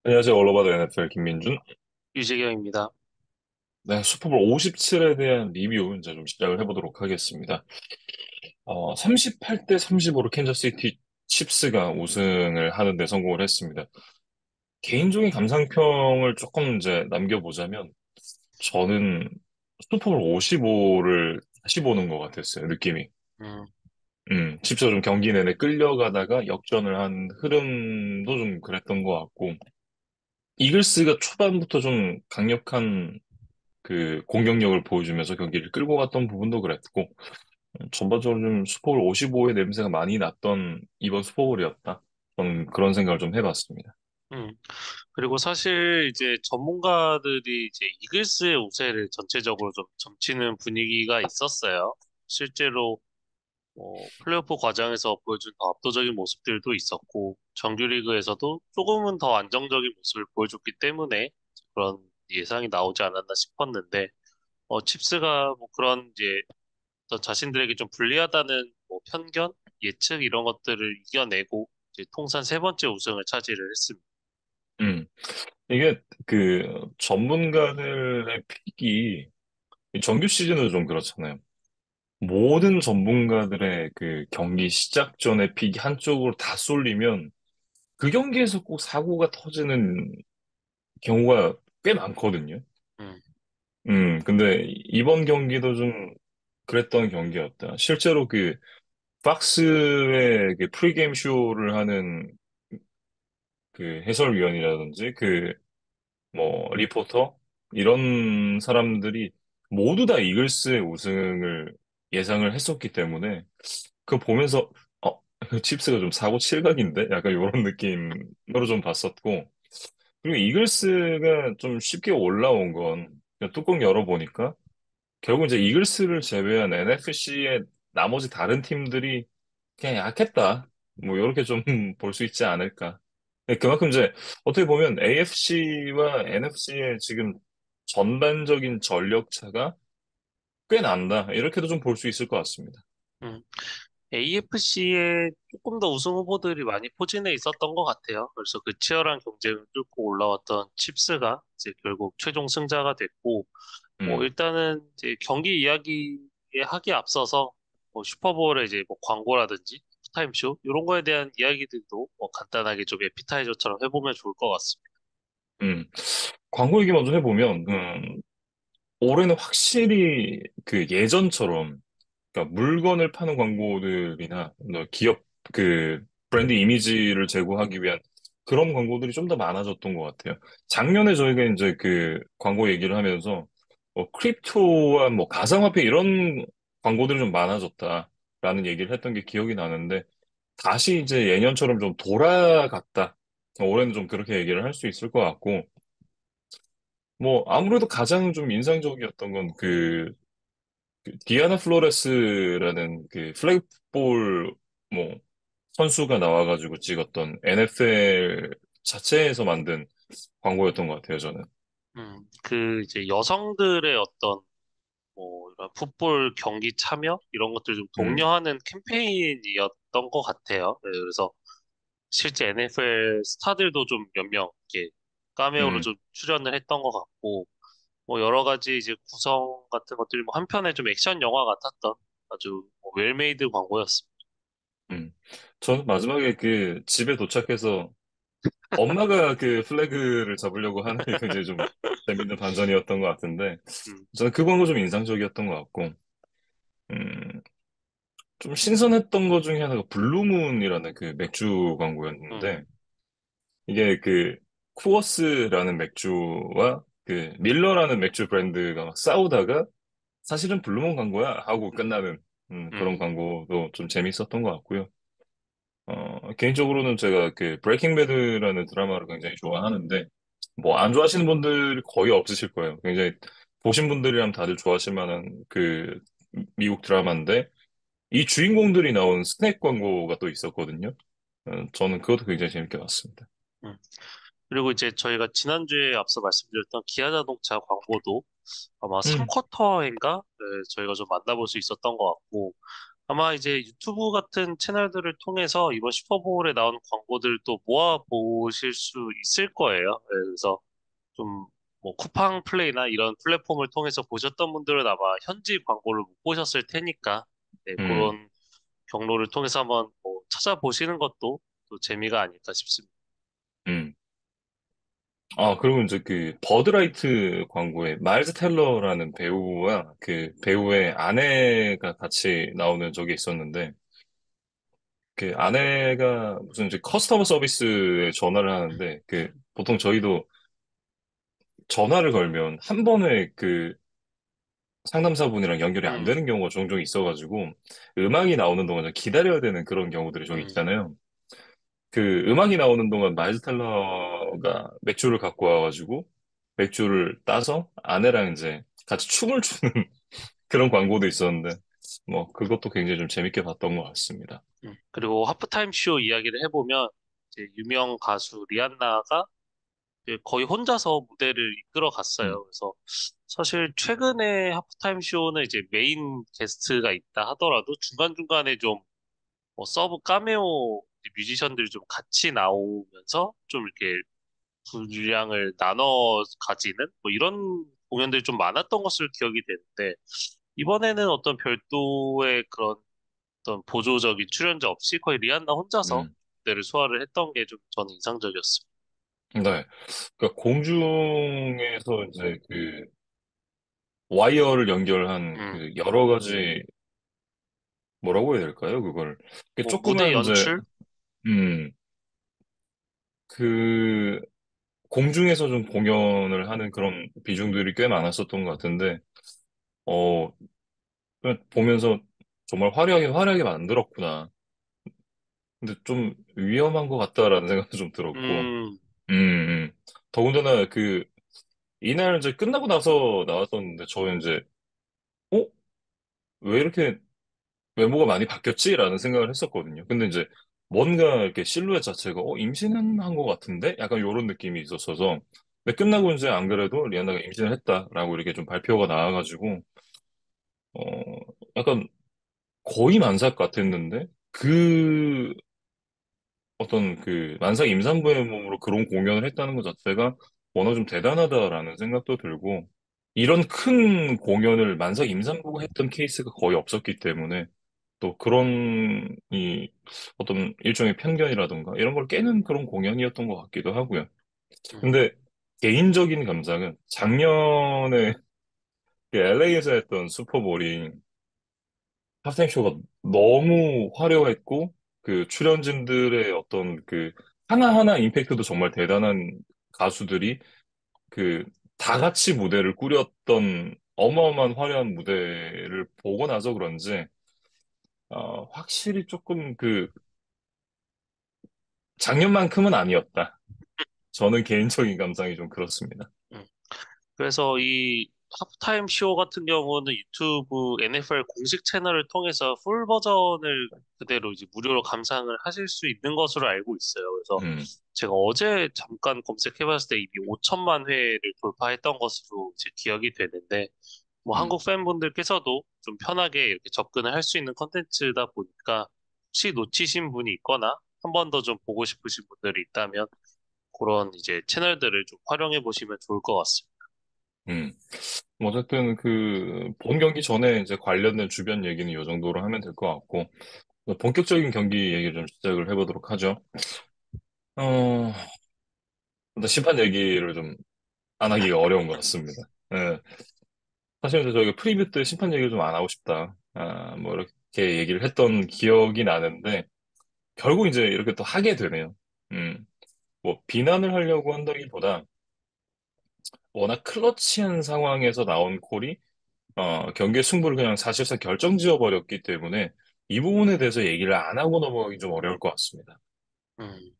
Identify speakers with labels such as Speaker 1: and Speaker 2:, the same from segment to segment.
Speaker 1: 안녕하세요. 얼러바드 NFL 김민준.
Speaker 2: 유재경입니다.
Speaker 1: 네, 슈퍼볼 57에 대한 리뷰 이제 좀 시작을 해보도록 하겠습니다. 38대 35로 캔자스시티 칩스가 우승을 하는 데 성공을 했습니다. 개인적인 감상평을 조금 이제 남겨보자면 저는 슈퍼볼 55를 다시 보는 것 같았어요, 느낌이.
Speaker 2: 음,
Speaker 1: 칩스가 좀 경기 내내 끌려가다가 역전을 한 흐름도 좀 그랬던 것 같고, 이글스가 초반부터 좀 강력한 그 공격력을 보여주면서 경기를 끌고 갔던 부분도 그랬고, 전반적으로 좀 슈퍼볼 55의 냄새가 많이 났던 이번 슈퍼볼이었다. 저는 그런 생각을 좀 해봤습니다.
Speaker 2: 음. 그리고 사실 이제 전문가들이 이제 이글스의 우세를 전체적으로 좀 점치는 분위기가 있었어요. 실제로 플레이오프 과정에서 보여준 더 압도적인 모습들도 있었고, 정규리그에서도 조금은 더 안정적인 모습을 보여줬기 때문에 그런 예상이 나오지 않았나 싶었는데, 칩스가 뭐 그런 이제 어떤 자신들에게 좀 불리하다는 뭐 편견, 예측 이런 것들을 이겨내고 이제 통산 세 번째 우승을 차지를 했습니다.
Speaker 1: 음, 이게 그 전문가들의 픽이 정규 시즌도 좀 그렇잖아요. 모든 전문가들의 그 경기 시작 전에 픽이 한쪽으로 다 쏠리면 그 경기에서 꼭 사고가 터지는 경우가 꽤 많거든요.
Speaker 2: 음,
Speaker 1: 근데 이번 경기도 좀 그랬던 경기였다. 실제로 그 팍스의 그 프리게임 쇼를 하는 그 해설위원이라든지 그 뭐 리포터 이런 사람들이 모두 다 이글스의 우승을 예상을 했었기 때문에 그거 보면서 이거 칩스가 좀 사고 칠각인데 약간 이런 느낌으로 좀 봤었고 그리고 이글스가 좀 쉽게 올라온 건 그냥 뚜껑 열어보니까 결국 이제 이글스를 제외한 NFC의 나머지 다른 팀들이 그냥 약했다. 뭐 이렇게 좀 볼 수 있지 않을까. 네, 그만큼 이제 어떻게 보면 AFC와 NFC의 지금 전반적인 전력 차가 꽤 난다. 이렇게도 좀 볼 수 있을 것 같습니다.
Speaker 2: 음. AFC에 조금 더 우승 후보들이 많이 포진해 있었던 것 같아요. 그래서 그 치열한 경쟁을 뚫고 올라왔던 칩스가 이제 결국 최종 승자가 됐고,
Speaker 1: 음,
Speaker 2: 일단은 이제 경기 이야기에 하기에 앞서서 슈퍼볼의 이제 뭐 광고라든지 타임쇼 이런 거에 대한 이야기들도 간단하게 좀 에피타이저처럼 해보면 좋을 것 같습니다.
Speaker 1: 음. 광고 얘기 먼저 해보면, 올해는 확실히 그 예전처럼 그러니까 물건을 파는 광고들이나 뭐 기업 그 브랜드 이미지를 제고하기 위한 그런 광고들이 좀 더 많아졌던 것 같아요. 작년에 저희가 이제 그 광고 얘기를 하면서 크립토와 뭐 가상화폐 이런 광고들이 좀 많아졌다라는 얘기를 했던 게 기억이 나는데 다시 이제 예년처럼 좀 돌아갔다. 올해는 좀 그렇게 얘기를 할 수 있을 것 같고 뭐 아무래도 가장 좀 인상적이었던 건그 디아나 플로레스라는 그 플래그볼 뭐 선수가 나와가지고 찍었던 NFL 자체에서 만든 광고였던 것 같아요, 저는.
Speaker 2: 그 이제 여성들의 어떤 이런 풋볼 경기 참여 이런 것들 좀
Speaker 1: 음,
Speaker 2: 독려하는 캠페인이었던 것 같아요. 네, 그래서 실제 NFL 스타들도 좀 몇 명 이렇게 카메오로
Speaker 1: 음,
Speaker 2: 좀 출연을 했던 것 같고 뭐 여러 가지 이제 구성 같은 것들이 뭐 한편에 좀 액션 영화 같았던 아주 웰메이드 광고였습니다.
Speaker 1: 음. 저는 마지막에 그 집에 도착해서 엄마가 그 플래그를 잡으려고 하는 게 굉장히 좀 재밌는 반전이었던 것 같은데,
Speaker 2: 음,
Speaker 1: 저는 그 광고 좀 인상적이었던 것 같고, 음, 좀 신선했던 것 중에 하나가 블루문이라는 그 맥주
Speaker 2: 음,
Speaker 1: 광고였는데, 이게 그 쿠어스라는 맥주와 그 밀러라는 맥주 브랜드가 막 싸우다가 사실은 블루문 광고야 하고 끝나는 그런
Speaker 2: 음,
Speaker 1: 광고도 좀 재밌었던 것 같고요. 개인적으로는 제가 그 브레이킹 배드라는 드라마를 굉장히 좋아하는데 뭐 안 좋아하시는 분들이 거의 없으실 거예요. 굉장히 보신 분들이라면 다들 좋아하실 만한 그 미국 드라마인데 이 주인공들이 나온 스낵 광고가 또 있었거든요. 저는 그것도 굉장히 재밌게 봤습니다.
Speaker 2: 음. 그리고 이제 저희가 지난주에 앞서 말씀드렸던 기아 자동차 광고도 아마
Speaker 1: 음,
Speaker 2: 3쿼터인가 저희가 좀 만나볼 수 있었던 것 같고 아마 이제 유튜브 같은 채널들을 통해서 이번 슈퍼볼에 나온 광고들도 모아 보실 수 있을 거예요. 네, 그래서 좀 뭐 쿠팡 플레이나 이런 플랫폼을 통해서 보셨던 분들은 아마 현지 광고를 못 보셨을 테니까 네,
Speaker 1: 음,
Speaker 2: 그런 경로를 통해서 한번 뭐 찾아보시는 것도 또 재미가 아닐까 싶습니다.
Speaker 1: 음. 아, 그리고 이제 그 버드라이트 광고에 마일즈 텔러라는 배우와 그 배우의 아내가 같이 나오는 적이 있었는데, 그 아내가 무슨 이제 커스터머 서비스에 전화를 하는데, 그 보통 저희도 전화를 걸면 한 번에 그 상담사분이랑 연결이 안
Speaker 2: 음,
Speaker 1: 되는 경우가 종종 있어가지고, 음악이 나오는 동안 좀 기다려야 되는 그런 경우들이 좀
Speaker 2: 음,
Speaker 1: 있잖아요. 그 음악이 나오는 동안 마일즈 텔러가 맥주를 갖고 와가지고 맥주를 따서 아내랑 이제 같이 춤을 추는 그런 광고도 있었는데 뭐 그것도 굉장히 좀 재밌게 봤던 것 같습니다.
Speaker 2: 그리고 하프타임 쇼 이야기를 해보면 이제 유명 가수 리안나가 이제 거의 혼자서 무대를 이끌어 갔어요.
Speaker 1: 음,
Speaker 2: 그래서 사실 최근에 하프타임 쇼는 이제 메인 게스트가 있다 하더라도 중간중간에 좀 뭐 서브 카메오 뮤지션들이 좀 같이 나오면서 좀 이렇게 분량을 나눠 가지는 뭐 이런 공연들이 좀 많았던 것으로 기억이 되는데 이번에는 어떤 별도의 그런 어떤 보조적인 출연자 없이 거의 리안나 혼자서
Speaker 1: 음.
Speaker 2: 무대를 소화를 했던 게 좀 저는 인상적이었습니다.
Speaker 1: 네. 그러니까 공중에서 이제 그 와이어를 연결한
Speaker 2: 음,
Speaker 1: 그 여러 가지 뭐라고 해야 될까요? 그걸 그
Speaker 2: 뭐 무대
Speaker 1: 조그만 이제
Speaker 2: 연출?
Speaker 1: 음, 그 공중에서 좀 공연을 하는 그런 비중들이 꽤 많았었던 것 같은데 어 그냥 보면서 정말 화려하게 화려하게 만들었구나. 근데 좀 위험한 것 같다라는 생각도 좀 들었고,
Speaker 2: 음,
Speaker 1: 음, 더군다나 그 이날 이제 끝나고 나서 나왔었는데 저는 이제 어? 왜 이렇게 외모가 많이 바뀌었지? 라는 생각을 했었거든요. 근데 이제 뭔가 이렇게 실루엣 자체가 임신은 한 것 같은데? 약간 이런 느낌이 있었어서 근데 끝나고 이제 안 그래도 리안나가 임신을 했다라고 이렇게 좀 발표가 나와가지고 어 약간 거의 만삭 같았는데 그 어떤 그 만삭 임산부의 몸으로 그런 공연을 했다는 것 자체가 워낙 좀 대단하다라는 생각도 들고 이런 큰 공연을 만삭 임산부가 했던 케이스가 거의 없었기 때문에 또 그런 이 어떤 일종의 편견이라던가 이런 걸 깨는 그런 공연이었던 것 같기도 하고요.
Speaker 2: 음,
Speaker 1: 근데 개인적인 감상은 작년에 LA에서 했던 슈퍼볼이 하프타임 쇼가 너무 화려했고, 그 출연진들의 어떤 그 하나하나 임팩트도 정말 대단한 가수들이 그 다 같이 무대를 꾸렸던 어마어마한 화려한 무대를 보고 나서 그런지, 확실히 조금 그 작년만큼은 아니었다. 저는 개인적인 감상이 좀 그렇습니다.
Speaker 2: 음. 그래서 이 하프타임 쇼 같은 경우는 유튜브 NFL 공식 채널을 통해서 풀 버전을 그대로 이제 무료로 감상을 하실 수 있는 것으로 알고 있어요. 그래서
Speaker 1: 음,
Speaker 2: 제가 어제 잠깐 검색해봤을 때 이미 5천만 회를 돌파했던 것으로 이제 기억이 되는데, 뭐
Speaker 1: 음,
Speaker 2: 한국 팬분들께서도 좀 편하게 이렇게 접근을 할 수 있는 컨텐츠다 보니까 혹시 놓치신 분이 있거나 한 번 더 좀 보고 싶으신 분들이 있다면 그런 이제 채널들을 좀 활용해 보시면 좋을 것 같습니다.
Speaker 1: 음. 뭐 어쨌든 그 본 경기 전에 이제 관련된 주변 얘기는 이 정도로 하면 될 것 같고, 본격적인 경기 얘기를 좀 시작을 해보도록 하죠. 어, 일단 심판 얘기를 좀 안 하기가 어려운 것 같습니다. 예. 사실 이제 저희가 프리뷰 때 심판 얘기를 좀 안 하고 싶다. 뭐 이렇게 얘기를 했던 기억이 나는데, 결국 이제 이렇게 또 하게 되네요. 음, 뭐 비난을 하려고 한다기보다, 워낙 클러치한 상황에서 나온 콜이, 경기의 승부를 그냥 사실상 결정지어 버렸기 때문에, 이 부분에 대해서 얘기를 안 하고 넘어가기 좀 어려울 것 같습니다.
Speaker 2: 음,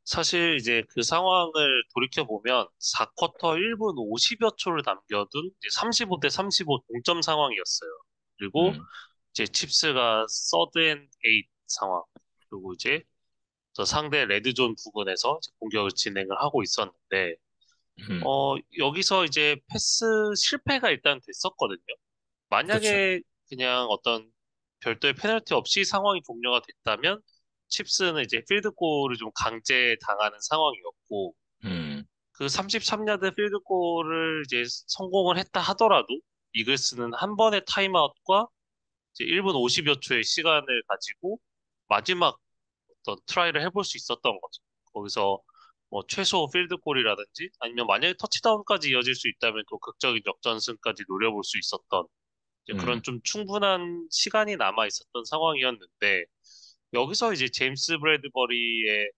Speaker 2: 사실 이제 그 상황을 돌이켜보면 4쿼터 1분 50여 초를 남겨둔 35대 35 동점 상황이었어요. 그리고
Speaker 1: 음,
Speaker 2: 이제 칩스가 서드 앤 에잇 상황. 그리고 이제 저 상대 레드존 부근에서 이제 공격을 진행을 하고 있었는데,
Speaker 1: 음,
Speaker 2: 여기서 이제 패스 실패가 일단 됐었거든요.
Speaker 1: 그렇죠.
Speaker 2: 만약에 그냥 어떤 별도의 페널티 없이 상황이 종료가 됐다면 칩스는 이제 필드골을 좀 강제 당하는 상황이었고
Speaker 1: 음,
Speaker 2: 그 33야드 필드골을 이제 성공을 했다 하더라도 이글스는 한 번의 타임아웃과 이제 1분 50여 초의 시간을 가지고 마지막 어떤 트라이를 해볼 수 있었던 거죠. 거기서 뭐 최소 필드골이라든지 아니면 만약에 터치다운까지 이어질 수 있다면 또 극적인 역전승까지 노려볼 수 있었던 이제 그런
Speaker 1: 음,
Speaker 2: 좀 충분한 시간이 남아 있었던 상황이었는데 여기서 이제 제임스 브래드버리의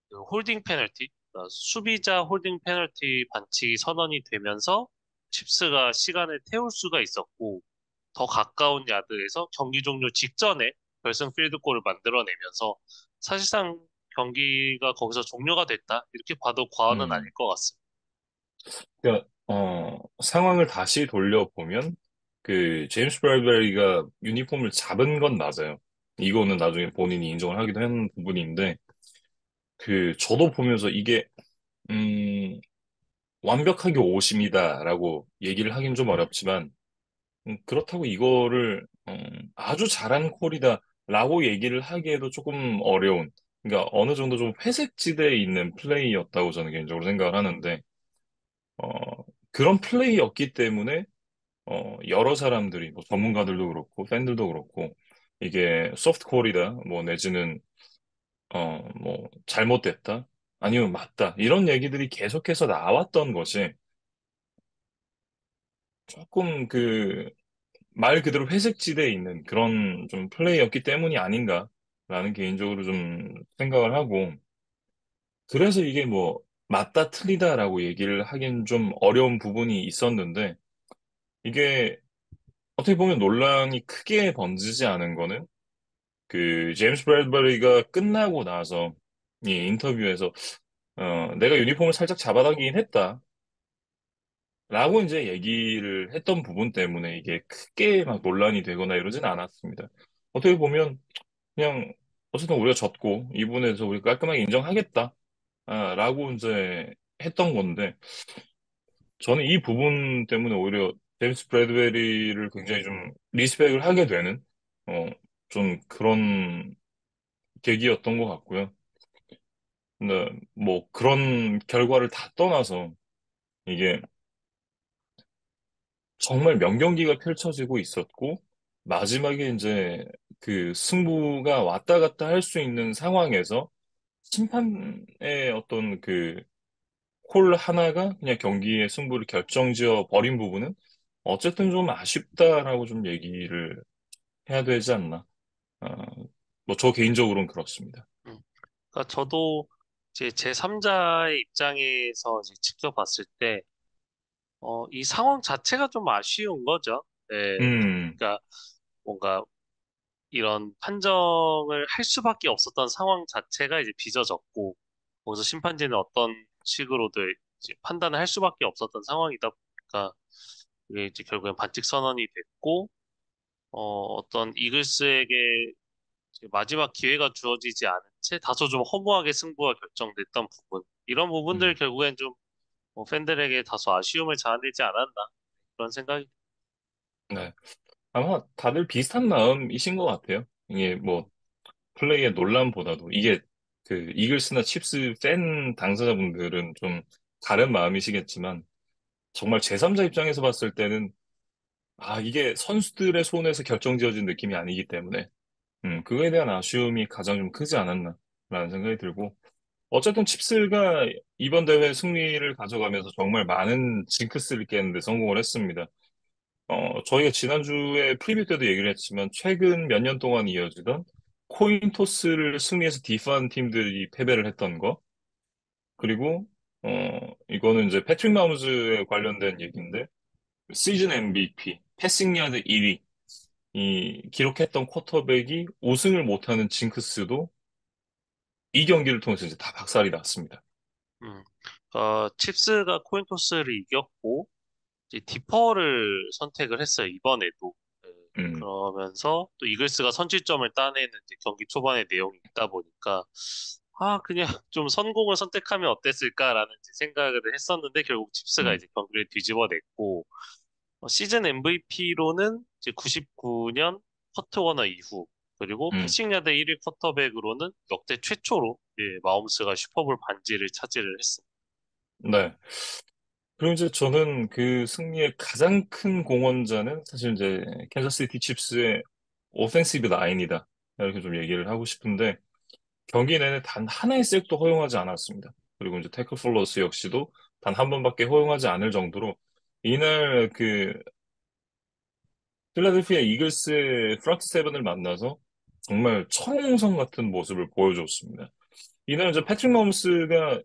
Speaker 2: 그 홀딩 페널티, 그러니까 수비자 홀딩 페널티 반칙이 선언이 되면서 칩스가 시간을 태울 수가 있었고 더 가까운 야드에서 경기 종료 직전에 결승 필드골을 만들어내면서 사실상 경기가 거기서 종료가 됐다. 이렇게 봐도 과언은 아닐
Speaker 1: 음.
Speaker 2: 것 같습니다.
Speaker 1: 그러니까, 상황을 다시 돌려보면, 제임스 브래드베리가 유니폼을 잡은 건 맞아요. 이거는 나중에 본인이 인정을 하기도 한 부분인데, 저도 보면서 이게, 음, 완벽하게 오심이다라고 얘기를 하긴 좀 어렵지만, 그렇다고 이거를, 아주 잘한 콜이다라고 얘기를 하기에도 조금 어려운, 그러니까 어느 정도 좀 회색지대에 있는 플레이였다고 저는 개인적으로 생각을 하는데, 어, 그런 플레이였기 때문에, 여러 사람들이, 뭐 전문가들도 그렇고, 팬들도 그렇고, 이게 소프트콜이다, 뭐 내지는, 뭐 잘못됐다, 아니면 맞다, 이런 얘기들이 계속해서 나왔던 것이 조금 말 그대로 회색지대에 있는 그런 좀 플레이였기 때문이 아닌가라는 개인적으로 좀 생각을 하고, 그래서 이게 뭐 맞다 틀리다라고 얘기를 하긴 좀 어려운 부분이 있었는데, 이게 어떻게 보면 논란이 크게 번지지 않은 거는 제임스 브래드버리가 끝나고 나서 이 인터뷰에서 내가 유니폼을 살짝 잡아당기긴 했다. 라고 이제 얘기를 했던 부분 때문에 이게 크게 막 논란이 되거나 이러진 않았습니다. 어떻게 보면 그냥 어쨌든 우리가 졌고 이 부분에서 우리 깔끔하게 인정하겠다. 라고 이제 했던 건데 저는 이 부분 때문에 오히려 제임스 브래드베리를 굉장히 좀 리스펙을 하게 되는 좀 그런 계기였던 것 같고요. 근데 뭐 그런 결과를 다 떠나서 이게 정말 명경기가 펼쳐지고 있었고 마지막에 이제 승부가 왔다 갔다 할 수 있는 상황에서 심판의 어떤 콜 하나가 그냥 경기의 승부를 결정지어 버린 부분은 어쨌든 좀 아쉽다라고 좀 얘기를 해야 되지 않나. 어, 뭐 저 개인적으로는 그렇습니다.
Speaker 2: 음. 그러니까 저도 이제 제3자의 입장에서 이제 지켜봤을 때, 이 상황 자체가 좀 아쉬운 거죠. 네.
Speaker 1: 음,
Speaker 2: 그러니까 뭔가 이런 판정을 할 수밖에 없었던 상황 자체가 이제 빚어졌고, 거기서 심판진은 어떤 식으로든 이제 판단을 할 수밖에 없었던 상황이다 보니까, 이게 이제 결국엔 반칙 선언이 됐고, 어떤 이글스에게 이제 마지막 기회가 주어지지 않은 채 다소 좀 허무하게 승부가 결정됐던 부분, 이런 부분들
Speaker 1: 음,
Speaker 2: 결국엔 좀 팬들에게 다소 아쉬움을 자아내지 않았나, 그런 생각이.
Speaker 1: 네. 아마 다들 비슷한 마음이신 것 같아요. 이게 뭐 플레이의 논란보다도 이게 이글스나 칩스 팬 당사자분들은 좀 다른 마음이시겠지만 정말 제3자 입장에서 봤을 때는 이게 선수들의 손에서 결정지어진 느낌이 아니기 때문에 그거에 대한 아쉬움이 가장 좀 크지 않았나라는 생각이 들고 어쨌든 칩스가 이번 대회 승리를 가져가면서 정말 많은 징크스를 깨는데 성공을 했습니다. 저희가 지난주에 프리뷰 때도 얘기를 했지만 최근 몇 년 동안 이어지던 코인 토스를 승리해서 디파한 팀들이 패배를 했던 거 그리고 이거는 이제 패트릭 마홈즈에 관련된 얘기인데 시즌 MVP, 패싱 야드 1위 이 기록했던 쿼터백이 우승을 못하는 징크스도 이 경기를 통해서 이제 다 박살이 났습니다.
Speaker 2: 음, 칩스가 코인 토스를 이겼고, 이제 디퍼를 선택을 했어요, 이번에도. 네,
Speaker 1: 음,
Speaker 2: 그러면서 또 이글스가 선취점을 따내는 이제 경기 초반의 내용이 있다 보니까, 그냥 좀 선공을 선택하면 어땠을까라는 이제 생각을 했었는데, 결국 칩스가
Speaker 1: 음,
Speaker 2: 이제 경기를 뒤집어냈고, 시즌 MVP로는 이제 99년 커트 워너 이후 그리고
Speaker 1: 음,
Speaker 2: 패싱 야드 1위 쿼터백으로는 역대 최초로 마홈스가 슈퍼볼 반지를 차지를 했습니다.
Speaker 1: 네. 그리고 이제 저는 그 승리의 가장 큰 공헌자는 사실 이제 캔자스시티 칩스의 오펜시브 라인이다. 이렇게 좀 얘기를 하고 싶은데 경기 내내 단 하나의 섹도 허용하지 않았습니다. 그리고 이제 태클 폴 로스 역시도 단 한 번밖에 허용하지 않을 정도로 이날 그 필라델피아 이글스의 프런트 세븐을 만나서 정말 천웅성 같은 모습을 보여줬습니다. 이날 이제 패트릭 마홈스가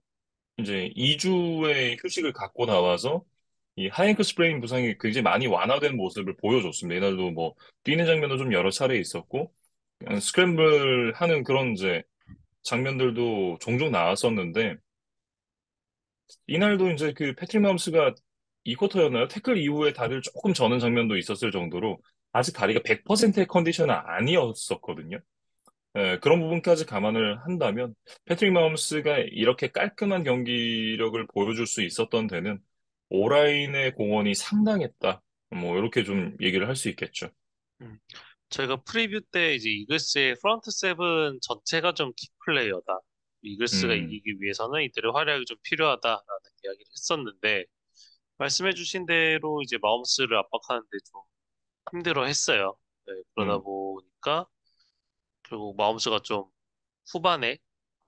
Speaker 1: 이제 2주의 휴식을 갖고 나와서 이 하이앵클 스프레인 부상이 굉장히 많이 완화된 모습을 보여줬습니다. 이날도 뭐 뛰는 장면도 좀 여러 차례 있었고 그냥 스크램블 하는 그런 이제 장면들도 종종 나왔었는데 이날도 이제 그 패트릭 마홈스가 이 쿼터였나요? 태클 이후에 다리를 조금 저는 장면도 있었을 정도로 아직 다리가 100%의 컨디션은 아니었었거든요. 예, 그런 부분까지 감안을 한다면 패트릭 마홈스가 이렇게 깔끔한 경기력을 보여줄 수 있었던 데는 오라인의 공헌이 상당했다. 뭐 이렇게 좀 얘기를 할 수 있겠죠.
Speaker 2: 음, 저희가 프리뷰 때 이제 이글스의 프런트 세븐 전체가 좀 키플레이어다. 이글스가
Speaker 1: 음,
Speaker 2: 이기기 위해서는 이들의 활약이 좀 필요하다라는 이야기를 했었는데 말씀해주신 대로 이제 마홈스를 압박하는데 좀 힘들어 했어요. 네, 그러다
Speaker 1: 음,
Speaker 2: 보니까 결국 마홈스가 좀 후반에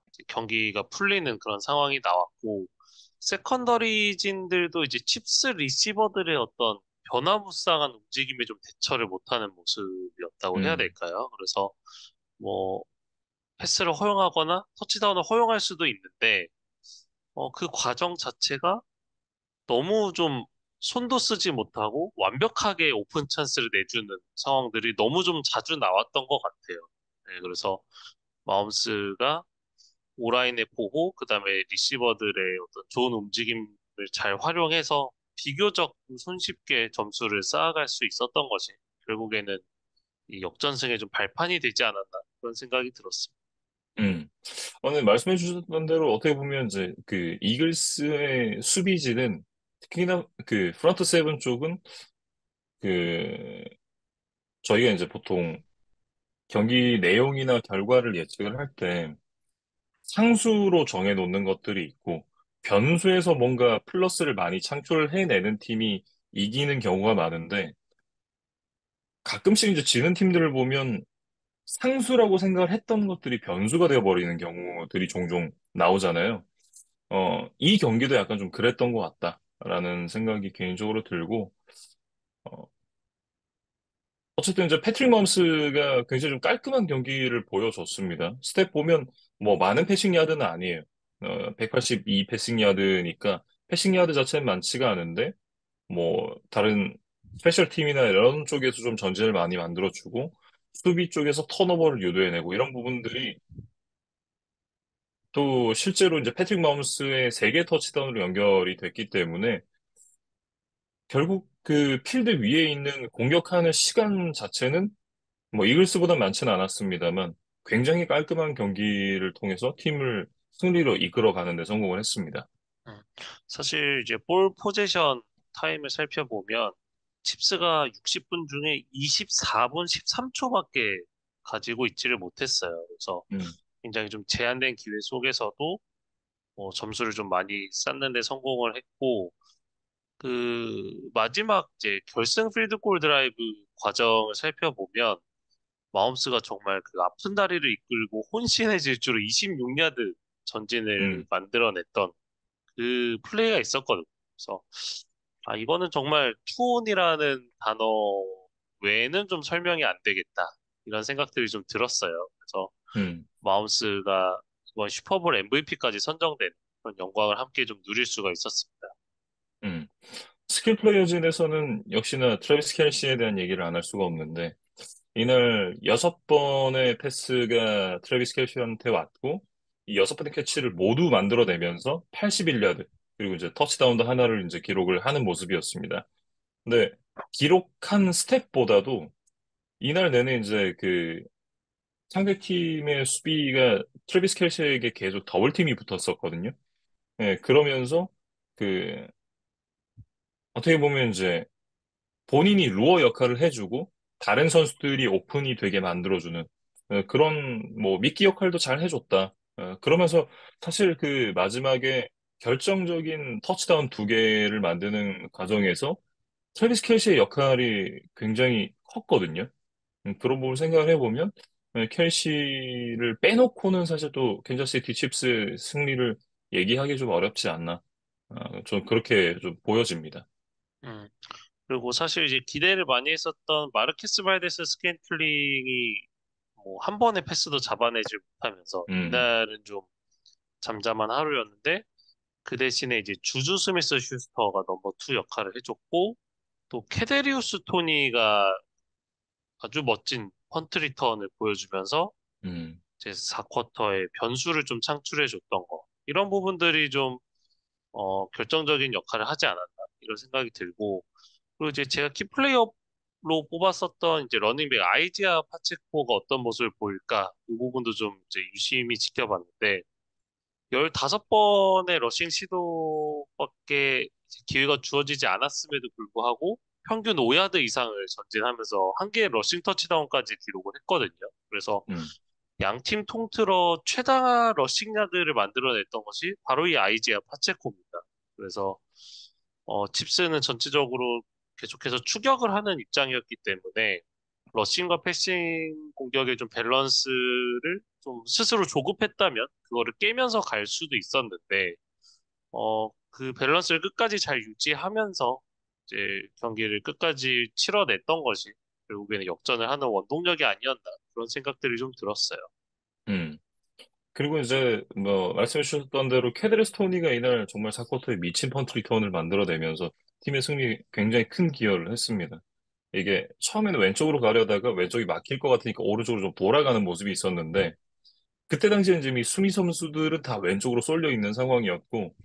Speaker 2: 이제 경기가 풀리는 그런 상황이 나왔고 세컨더리진들도 이제 칩스 리시버들의 어떤 변화무쌍한 움직임에 좀 대처를 못하는 모습이었다고 해야
Speaker 1: 음,
Speaker 2: 될까요? 그래서 뭐 패스를 허용하거나 터치다운을 허용할 수도 있는데 그 과정 자체가 너무 좀 손도 쓰지 못하고 완벽하게 오픈 찬스를 내주는 상황들이 너무 좀 자주 나왔던 것 같아요. 네, 그래서 마움스가 오라인의 보호, 그다음에 리시버들의 어떤 좋은 움직임을 잘 활용해서 비교적 손쉽게 점수를 쌓아갈 수 있었던 것이 결국에는 이 역전승에 좀 발판이 되지 않았나 그런 생각이 들었습니다.
Speaker 1: 음. 오늘 말씀해 주셨던 대로 어떻게 보면 이제 그 이글스의 수비진은 특히나 그 프런트 세븐 쪽은 그 저희가 이제 보통 경기 내용이나 결과를 예측을 할 때 상수로 정해 놓는 것들이 있고 변수에서 뭔가 플러스를 많이 창출해내는 팀이 이기는 경우가 많은데 가끔씩 이제 지는 팀들을 보면 상수라고 생각을 했던 것들이 변수가 되어버리는 경우들이 종종 나오잖아요. 이 경기도 약간 좀 그랬던 것 같다라는 생각이 개인적으로 들고, 어, 어쨌든 이제 패트릭 맘스가 굉장히 좀 깔끔한 경기를 보여줬습니다. 스텝 보면 뭐 많은 패싱 야드는 아니에요. 182 패싱 야드니까 패싱 야드 자체는 많지가 않은데 뭐 다른 스페셜 팀이나 이런 쪽에서 좀 전진을 많이 만들어주고 수비 쪽에서 턴오버를 유도해내고 이런 부분들이 또 실제로 이제 패트릭 마홈스의 3개 터치다운으로 연결이 됐기 때문에 결국 그 필드 위에 있는 공격하는 시간 자체는 뭐 이글스보다 많지는 않았습니다만 굉장히 깔끔한 경기를 통해서 팀을 승리로 이끌어가는 데 성공을 했습니다.
Speaker 2: 음, 사실 이제 볼 포제션 타임을 살펴보면 칩스가 60분 중에 24분 13초밖에 가지고 있지를 못했어요. 그래서
Speaker 1: 음,
Speaker 2: 굉장히 좀 제한된 기회 속에서도 점수를 좀 많이 쌓는 데 성공을 했고 그 마지막 이제 결승 필드골 드라이브 과정을 살펴보면 마홈스가 정말 그 아픈 다리를 이끌고 혼신의 질주로 26야드 전진을
Speaker 1: 음,
Speaker 2: 만들어냈던 그 플레이가 있었거든요. 그래서 아 이거는 정말 투혼이라는 단어 외에는 좀 설명이 안 되겠다 이런 생각들이 좀 들었어요. 그래서
Speaker 1: 음,
Speaker 2: 마홈스가 이번 슈퍼볼 MVP까지 선정된 그런 영광을 함께 좀 누릴 수가 있었습니다.
Speaker 1: 음. 스킬 플레이어진에서는 역시나 트래비스 켈시에 대한 얘기를 안 할 수가 없는데 이날 6번의 패스가 트래비스 켈시한테 왔고 이 6번의 캐치를 모두 만들어내면서 81야드 그리고 이제 터치다운도 하나를 이제 기록을 하는 모습이었습니다. 근데 기록한 스텝보다도 이날 내내 이제 그 상대팀의 수비가 트래비스 켈시에게 계속 더블팀이 붙었었거든요. 예, 그러면서 그 어떻게 보면 이제 본인이 루어 역할을 해주고 다른 선수들이 오픈이 되게 만들어주는 그런 뭐 미끼 역할도 잘 해줬다. 그러면서 사실 그 마지막에 결정적인 터치다운 두 개를 만드는 과정에서 트래비스 켈시의 역할이 굉장히 컸거든요. 그런 부분 생각을 해보면 켈시를 빼놓고는 사실 또 캔자스시티 칩스 승리를 얘기하기 좀 어렵지 않나. 좀 그렇게 좀 보여집니다.
Speaker 2: 음. 그리고 사실 이제 기대를 많이 했었던 마르케스 발데스 스캔틀링이 뭐 한 번의 패스도 잡아내지 못하면서
Speaker 1: 음,
Speaker 2: 이날은 좀 잠잠한 하루였는데 그 대신에 이제 주주 스미스 슈스터가 넘버 투 역할을 해줬고 또 케데리우스 토니가 아주 멋진 펀트 리턴을 보여주면서
Speaker 1: 음,
Speaker 2: 이제 4쿼터에 변수를 좀 창출해줬던 거 이런 부분들이 좀 결정적인 역할을 하지 않았나 이런 생각이 들고 그리고 이제 제가 키플레이어로 뽑았었던 이제 러닝백 아이지아 파체코가 어떤 모습을 보일까 이 부분도 좀 이제 유심히 지켜봤는데 15번의 러싱 시도밖에 기회가 주어지지 않았음에도 불구하고 평균 5야드 이상을 전진하면서 한 개의 러싱 터치다운까지 기록을 했거든요. 그래서
Speaker 1: 음,
Speaker 2: 양 팀 통틀어 최다 러싱 야드를 만들어냈던 것이 바로 이 아이지아 파체코입니다. 그래서 칩스는 전체적으로 계속해서 추격을 하는 입장이었기 때문에 러싱과 패싱 공격의 좀 밸런스를 좀 스스로 조급했다면 그거를 깨면서 갈 수도 있었는데 그 밸런스를 끝까지 잘 유지하면서 이제 경기를 끝까지 치러냈던 것이 결국에는 역전을 하는 원동력이 아니었나 그런 생각들이 좀 들었어요.
Speaker 1: 음. 그리고 이제 뭐 말씀해 주셨던 대로 캐드레스 토니가 이날 정말 사쿼터에 미친 펀트 리턴을 만들어내면서 팀의 승리에 굉장히 큰 기여를 했습니다. 이게 처음에는 왼쪽으로 가려다가 왼쪽이 막힐 것 같으니까 오른쪽으로 좀 돌아가는 모습이 있었는데 그때 당시엔 지금 이 수미 선수들은 다 왼쪽으로 쏠려 있는 상황이었고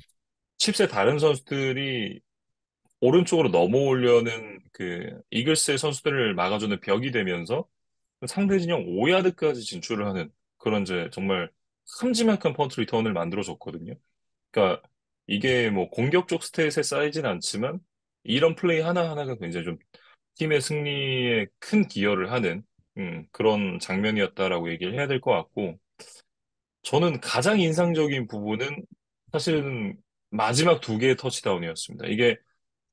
Speaker 1: 칩스의 다른 선수들이 오른쪽으로 넘어오려는 그 이글스의 선수들을 막아주는 벽이 되면서 상대 진영 5야드까지 진출을 하는 그런 이제 정말 큼지막한 펀트 리턴을 만들어줬거든요. 그러니까 이게 뭐 공격적 스탯에 쌓이진 않지만 이런 플레이 하나하나가 굉장히 좀 팀의 승리에 큰 기여를 하는 그런 장면이었다라고 얘기를 해야 될 것 같고 저는 가장 인상적인 부분은 사실은 마지막 두 개의 터치다운이었습니다. 이게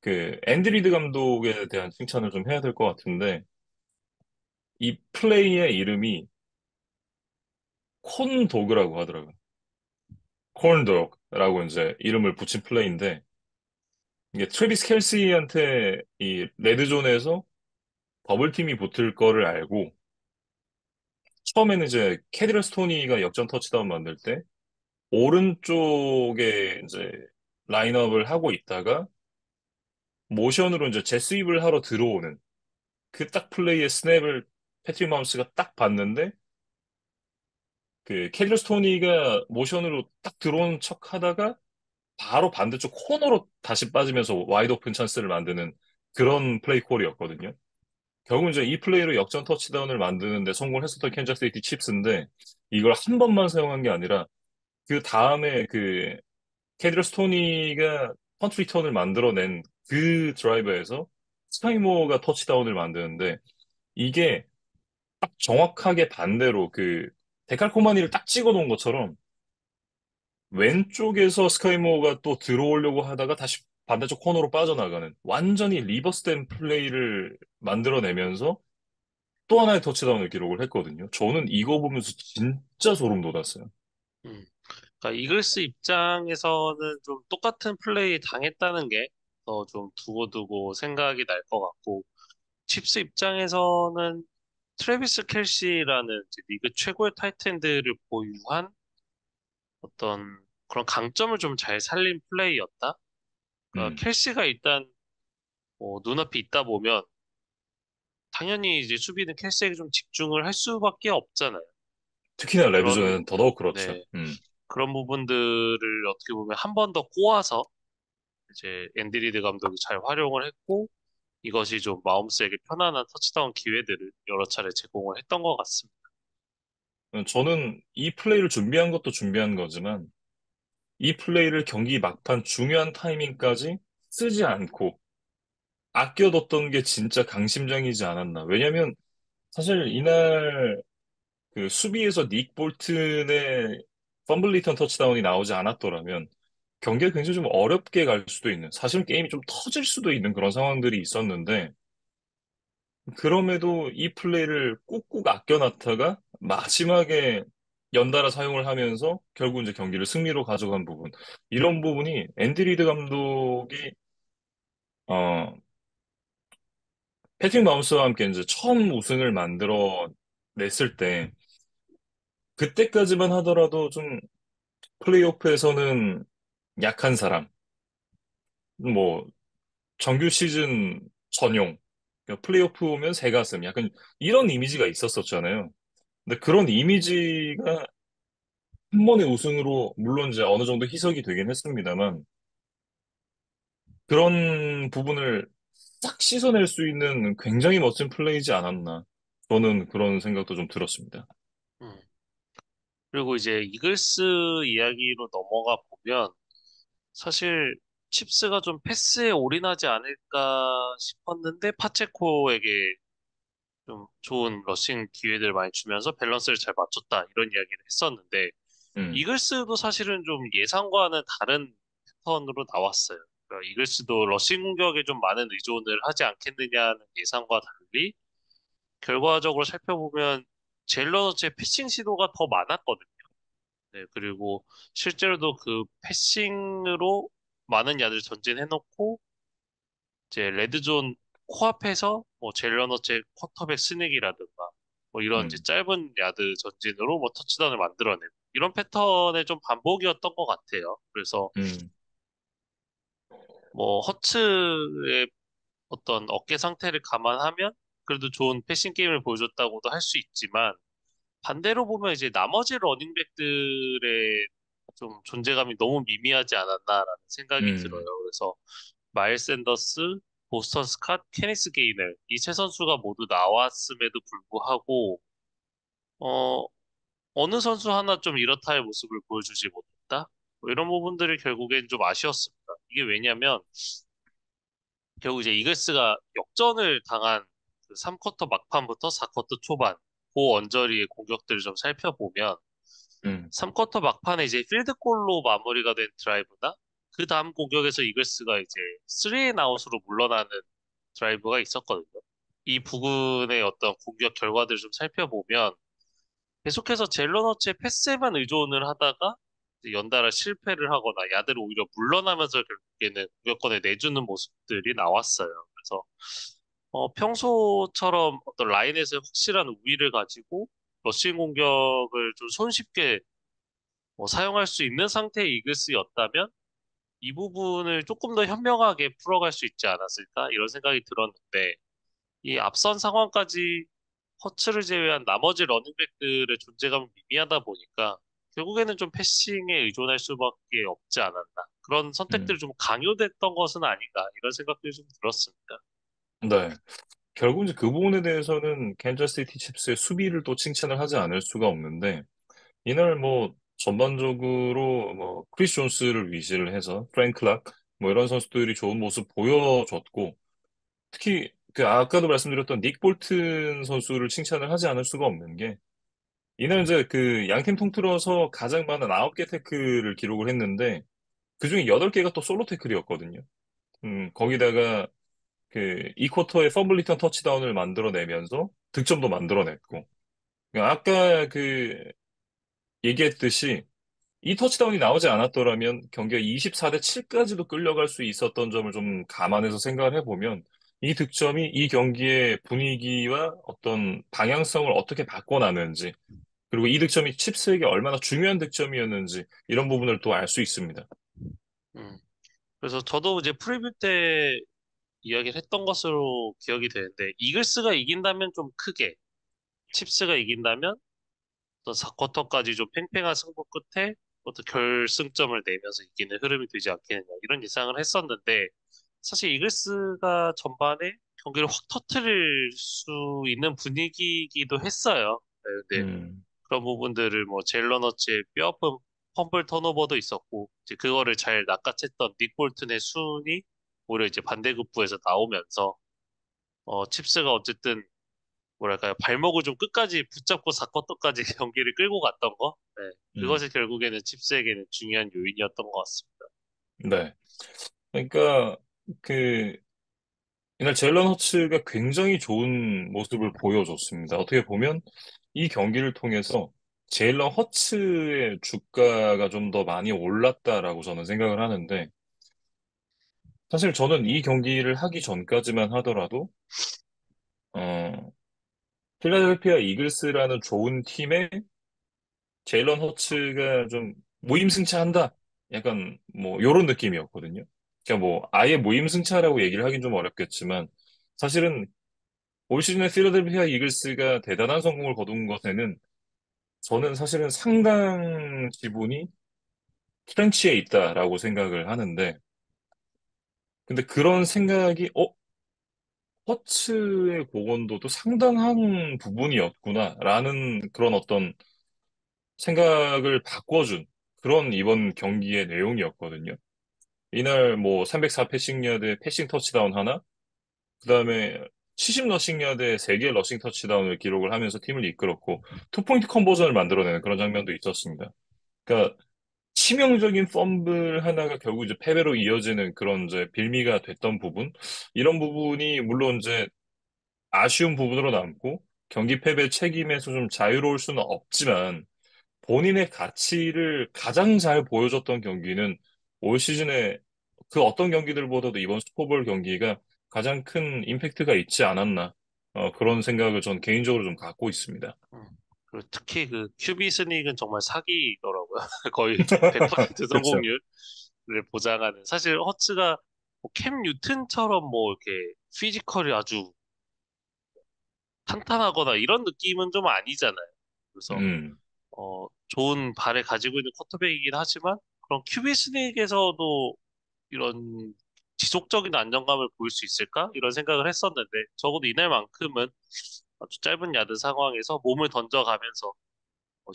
Speaker 1: 그 앤드 리드 감독에 대한 칭찬을 좀 해야 될 것 같은데 이 플레이의 이름이 콘도그라고 하더라고요. 콘도그라고 이제 이름을 붙인 플레이인데 이게 트래비스 켈시한테 이 레드존에서 더블팀이 붙을 거를 알고 처음에는 이제 캐디럴 스토니가 역전 터치다운 만들 때 오른쪽에 이제 라인업을 하고 있다가 모션으로 이제 제스윕을 하러 들어오는 그 딱 플레이의 스냅을 패트릭 마음스가 딱 봤는데 그 캐디럴 스토니가 모션으로 딱 들어온 척 하다가 바로 반대쪽 코너로 다시 빠지면서 와이드 오픈 찬스를 만드는 그런 플레이 콜이었거든요. 결국 이제 이 플레이로 역전 터치다운을 만드는데 성공을 했었던 캔자스시티 칩스인데 이걸 한 번만 사용한 게 아니라 그 다음에 그 캐디러 스토니가 펀트 리턴을 만들어낸 그 드라이버에서 스카이모어가 터치다운을 만드는데 이게 딱 정확하게 반대로 그 데칼코마니를 딱 찍어 놓은 것처럼 왼쪽에서 스카이모어가 또 들어오려고 하다가 다시 반대쪽 코너로 빠져나가는 완전히 리버스된 플레이를 만들어내면서 또 하나의 터치다운을 기록을 했거든요. 저는 이거 보면서 진짜 소름 돋았어요.
Speaker 2: 음. 그러니까 이글스 입장에서는 좀 똑같은 플레이 당했다는 게 더 좀 두고두고 생각이 날 것 같고 칩스 입장에서는 트래비스 켈시라는 이제 리그 최고의 타이트엔드를 보유한 어떤 그런 강점을 좀 잘 살린 플레이였다. 그러니까
Speaker 1: 음.
Speaker 2: 켈시가 일단 눈앞에 있다 보면 당연히 이제 수비는 켈시에게 좀 집중을 할 수밖에 없잖아요.
Speaker 1: 특히나 레드존에는
Speaker 2: 그런
Speaker 1: 더더욱 그렇죠.
Speaker 2: 네 그런 부분들을 어떻게 보면 한 번 더 꼬아서 이제 앤드리드 감독이 잘 활용을 했고 이것이 좀 마움스에게 편안한 터치다운 기회들을 여러 차례 제공을 했던 것 같습니다.
Speaker 1: 저는 이 플레이를 준비한 것도 준비한 거지만 이 플레이를 경기 막판 중요한 타이밍까지 쓰지 않고 아껴뒀던 게 진짜 강심장이지 않았나. 왜냐면 사실 이날 그 수비에서 닉 볼튼의 펌블 리턴 터치다운이 나오지 않았더라면 경기가 굉장히 좀 어렵게 갈 수도 있는, 사실은 게임이 좀 터질 수도 있는 그런 상황들이 있었는데, 그럼에도 이 플레이를 꾹꾹 아껴놨다가 마지막에 연달아 사용을 하면서 결국 이제 경기를 승리로 가져간 부분. 이런 부분이 앤디 리드 감독이 어 패트릭 마홈스와 함께 이제 처음 우승을 만들어 냈을 때 그때까지만 하더라도 좀 플레이오프에서는 약한 사람, 뭐 정규 시즌 전용, 그러니까 플레이오프 오면 새가슴, 약간 이런 이미지가 있었었잖아요. 근데 그런 이미지가 한 번의 우승으로 물론 이제 어느 정도 희석이 되긴 했습니다만 그런 부분을 싹 씻어낼 수 있는 굉장히 멋진 플레이지 않았나. 저는 그런 생각도 좀 들었습니다.
Speaker 2: 음. 그리고 이제 이글스 이야기로 넘어가 보면 사실 칩스가 좀 패스에 올인하지 않을까 싶었는데 파체코에게 좀 좋은 러싱 기회들 많이 주면서 밸런스를 잘 맞췄다 이런 이야기를 했었는데
Speaker 1: 음,
Speaker 2: 이글스도 사실은 좀 예상과는 다른 패턴으로 나왔어요. 그러니까 이글스도 러싱 공격에 좀 많은 의존을 하지 않겠느냐는 예상과 달리 결과적으로 살펴보면 제일러너츠의 패싱 시도가 더 많았거든요. 네, 그리고 실제로도 그 패싱으로 많은 야를 전진해놓고 이제 레드존 코앞에서 뭐 제일러너츠의 쿼터백 스낵이라든가 뭐 이런 이제
Speaker 1: 음,
Speaker 2: 짧은 야드 전진으로 뭐 터치다운을 만들어내고 이런 패턴의 좀 반복이었던 것 같아요. 그래서
Speaker 1: 음,
Speaker 2: 뭐 허츠의 어떤 어깨 상태를 감안하면 그래도 좋은 패싱 게임을 보여줬다고도 할 수 있지만 반대로 보면 이제 나머지 러닝백들의 좀 존재감이 너무 미미하지 않았나라는 생각이 들어요.
Speaker 1: 음,
Speaker 2: 그래서 마일스 샌더스, 보스턴 스캇, 케니스 게이널 이 세 선수가 모두 나왔음에도 불구하고 어 어느 선수 하나 좀 이렇다 할 모습을 보여주지 못했다. 뭐 이런 부분들이 결국엔 좀 아쉬웠습니다. 이게 왜냐면 결국 이제 이글스가 역전을 당한 그 3쿼터 막판부터 4쿼터 초반 그 언저리의 공격들을 좀 살펴보면
Speaker 1: 음,
Speaker 2: 3쿼터 막판에 이제 필드골로 마무리가 된 드라이브나 그 다음 공격에서 이글스가 이제 3앤아웃으로 물러나는 드라이브가 있었거든요. 이 부분의 어떤 공격 결과들을 좀 살펴보면 계속해서 젤러너츠의 패스에만 의존을 하다가 이제 연달아 실패를 하거나 야들을 오히려 물러나면서 결국에는 공격권을 내주는 모습들이 나왔어요. 그래서 평소처럼 어떤 라인에서 확실한 우위를 가지고 러싱 공격을 좀 손쉽게 사용할 수 있는 상태의 이글스였다면 이 부분을 조금 더 현명하게 풀어갈 수 있지 않았을까 이런 생각이 들었는데 이 앞선 상황까지 허츠를 제외한 나머지 러닝백들의 존재감이 미미하다 보니까 결국에는 좀 패싱에 의존할 수밖에 없지 않았나 그런 선택들이
Speaker 1: 음.
Speaker 2: 좀 강요됐던 것은 아닌가 이런 생각들이 좀 들었습니다.
Speaker 1: 네. 결국 이제 그 부분에 대해서는 캔자스시티 칩스의 수비를 또 칭찬을 하지 않을 수가 없는데, 이날 뭐 전반적으로 뭐 크리스 존스를 위시를 해서 프랭크 클락 뭐 이런 선수들이 좋은 모습 보여줬고, 특히 그 아까도 말씀드렸던 닉 볼튼 선수를 칭찬을 하지 않을 수가 없는 게, 이날 이제 그 양팀 통틀어서 가장 많은 9개 태클을 기록을 했는데 그중에 8개가 또 솔로 태클이었거든요. 거기다가 그 이 쿼터에 펌블 리턴 터치다운을 만들어내면서 득점도 만들어냈고, 그러니까 아까 그 얘기했듯이 이 터치다운이 나오지 않았더라면 경기가 24대 7까지도 끌려갈 수 있었던 점을 좀 감안해서 생각을 해보면 이 득점이 이 경기의 분위기와 어떤 방향성을 어떻게 바꿔나는지, 그리고 이 득점이 칩스에게 얼마나 중요한 득점이었는지 이런 부분을 또 알 수 있습니다.
Speaker 2: 음. 그래서 저도 이제 프리뷰 때 이야기를 했던 것으로 기억이 되는데 이글스가 이긴다면 좀 크게 칩스가 이긴다면 어떤 4쿼터까지 좀 팽팽한 승부 끝에 어떤 결승점을 내면서 이기는 흐름이 되지 않겠느냐 이런 예상을 했었는데 사실 이글스가 전반에 경기를 확 터트릴 수 있는 분위기이기도 했어요. 네, 근데
Speaker 1: 음,
Speaker 2: 그런 부분들을 뭐 제일러너츠의 뼈아픈 펌블 턴오버도 있었고 이제 그거를 잘 낚아챘던 닉 볼튼의 순이 오히려 이제 반대급부에서 나오면서 칩스가 어쨌든 뭐랄까요 발목을 좀 끝까지 붙잡고 사쿼터까지 경기를 끌고 갔던 거, 네,
Speaker 1: 음,
Speaker 2: 그것이 결국에는 칩스에게는 중요한 요인이었던 것 같습니다.
Speaker 1: 네. 그러니까 그 이날 제일런 허츠가 굉장히 좋은 모습을 보여줬습니다. 어떻게 보면 이 경기를 통해서 제일런 허츠의 주가가 좀 더 많이 올랐다라고 저는 생각을 하는데 사실 저는 이 경기를 하기 전까지만 하더라도 어, 필라델피아 이글스라는 좋은 팀에 제일런 허츠가 좀 무임승차한다. 약간 뭐 요런 느낌이었거든요. 그러니까 뭐 아예 무임승차라고 얘기를 하긴 좀 어렵겠지만 사실은 올 시즌에 필라델피아 이글스가 대단한 성공을 거둔 것에는 저는 사실은 상당 지분이 트렌치에 있다라고 생각을 하는데 근데 그런 생각이 허츠의 공헌도도 상당한 부분이었구나라는 그런 어떤 생각을 바꿔준 그런 이번 경기의 내용이었거든요. 이날 뭐 304 패싱 야드 패싱 터치다운 하나, 그다음에 70 러싱 야드에 3개의 러싱 터치다운을 기록을 하면서 팀을 이끌었고 투포인트 컨버전을 만들어내는 그런 장면도 있었습니다. 그러니까 치명적인 펌블 하나가 결국 이제 패배로 이어지는 그런 이제 빌미가 됐던 부분, 이런 부분이 물론 이제 아쉬운 부분으로 남고 경기 패배 책임에서 좀 자유로울 수는 없지만 본인의 가치를 가장 잘 보여줬던 경기는 올 시즌에 그 어떤 경기들보다도 이번 슈퍼볼 경기가 가장 큰 임팩트가 있지 않았나. 그런 생각을 전 개인적으로 좀 갖고 있습니다.
Speaker 2: 음. 그리고 특히 그 QB 스닉은 정말 사기더라고요. 거의 100%
Speaker 1: 그렇죠.
Speaker 2: 성공률을 보장하는. 사실 허츠가 뭐캠 뉴튼처럼 뭐 이렇게 피지컬이 아주 탄탄하거나 이런 느낌은 좀 아니잖아요. 그래서
Speaker 1: 음,
Speaker 2: 좋은 발을 가지고 있는 쿼터백이긴 하지만 그런 QB 스닉에서도 이런 지속적인 안정감을 보일 수 있을까? 이런 생각을 했었는데 적어도 이날만큼은 아주 짧은 야드 상황에서 몸을 던져가면서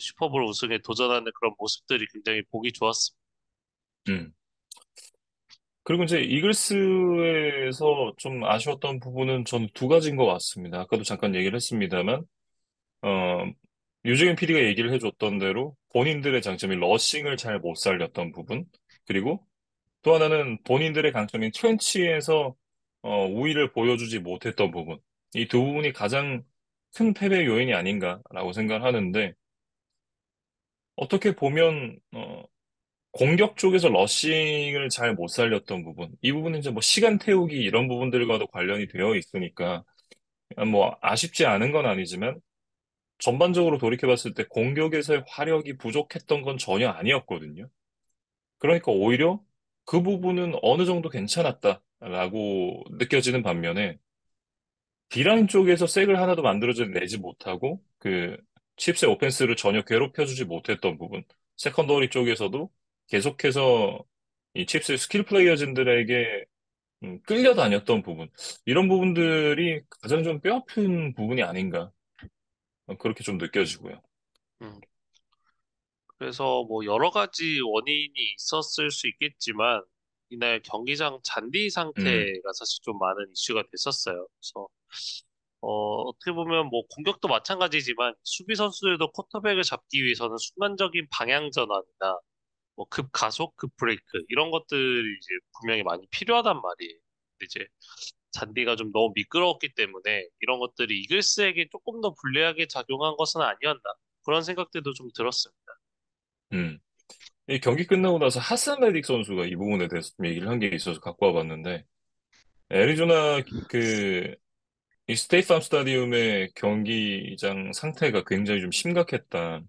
Speaker 2: 슈퍼볼 우승에 도전하는 그런 모습들이 굉장히 보기 좋았습니다.
Speaker 1: 음. 그리고 이제 이글스에서 좀 아쉬웠던 부분은 전 두 가지인 것 같습니다. 아까도 잠깐 얘기를 했습니다만, 어, 유승현 PD가 얘기를 해줬던 대로 본인들의 장점이 러싱을 잘 못 살렸던 부분, 그리고 또 하나는 본인들의 강점인 트렌치에서 우위를 보여주지 못했던 부분. 이 두 부분이 가장 큰 패배 요인이 아닌가라고 생각하는데, 어떻게 보면, 공격 쪽에서 러싱을 잘 못 살렸던 부분. 이 부분은 이제 뭐 시간 태우기 이런 부분들과도 관련이 되어 있으니까, 뭐 아쉽지 않은 건 아니지만, 전반적으로 돌이켜봤을 때 공격에서의 화력이 부족했던 건 전혀 아니었거든요. 그러니까 오히려 그 부분은 어느 정도 괜찮았다라고 느껴지는 반면에 D라인 쪽에서 색을 하나도 만들어져 내지 못하고 그 칩스의 오펜스를 전혀 괴롭혀주지 못했던 부분. 세컨더리 쪽에서도 계속해서 이 칩스의 스킬 플레이어진들에게 끌려다녔던 부분. 이런 부분들이 가장 좀 뼈아픈 부분이 아닌가. 그렇게 좀 느껴지고요.
Speaker 2: 음, 그래서 뭐 여러 가지 원인이 있었을 수 있겠지만 이날 경기장 잔디
Speaker 1: 음,
Speaker 2: 상태가 사실 좀 많은 이슈가 됐었어요. 그래서 어떻게 보면 뭐 공격도 마찬가지지만 수비 선수들도 쿼터백을 잡기 위해서는 순간적인 방향 전환이나 뭐 급 가속, 급 브레이크 이런 것들이 이제 분명히 많이 필요하단 말이에요. 근데 이제 잔디가 좀 너무 미끄러웠기 때문에 이런 것들이 이글스에게 조금 더 불리하게 작용한 것은 아니었나 그런 생각들도 좀 들었습니다.
Speaker 1: 음. 이 경기 끝나고 나서 하산 레딕 선수가 이 부분에 대해서 좀 얘기를 한 게 있어서 갖고 와봤는데, 애리조나 이 스테이트 팜 스타디움의 경기장 상태가 굉장히 좀 심각했다.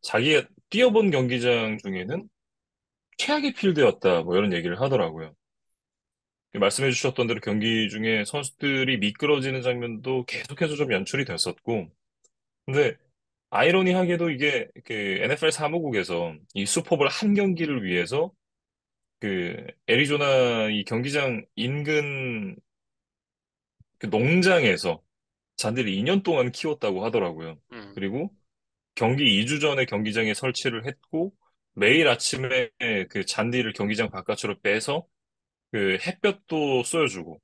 Speaker 1: 자기가 뛰어본 경기장 중에는 최악의 필드였다. 뭐 이런 얘기를 하더라고요. 말씀해 주셨던 대로 경기 중에 선수들이 미끄러지는 장면도 계속해서 좀 연출이 됐었고, 근데 아이러니하게도 이게 그 NFL 사무국에서 이 슈퍼볼 한 경기를 위해서 그 애리조나 이 경기장 인근 그 농장에서 잔디를 2년 동안 키웠다고 하더라고요.
Speaker 2: 음,
Speaker 1: 그리고 경기 2주 전에 경기장에 설치를 했고 매일 아침에 그 잔디를 경기장 바깥으로 빼서 그 햇볕도 쏘여주고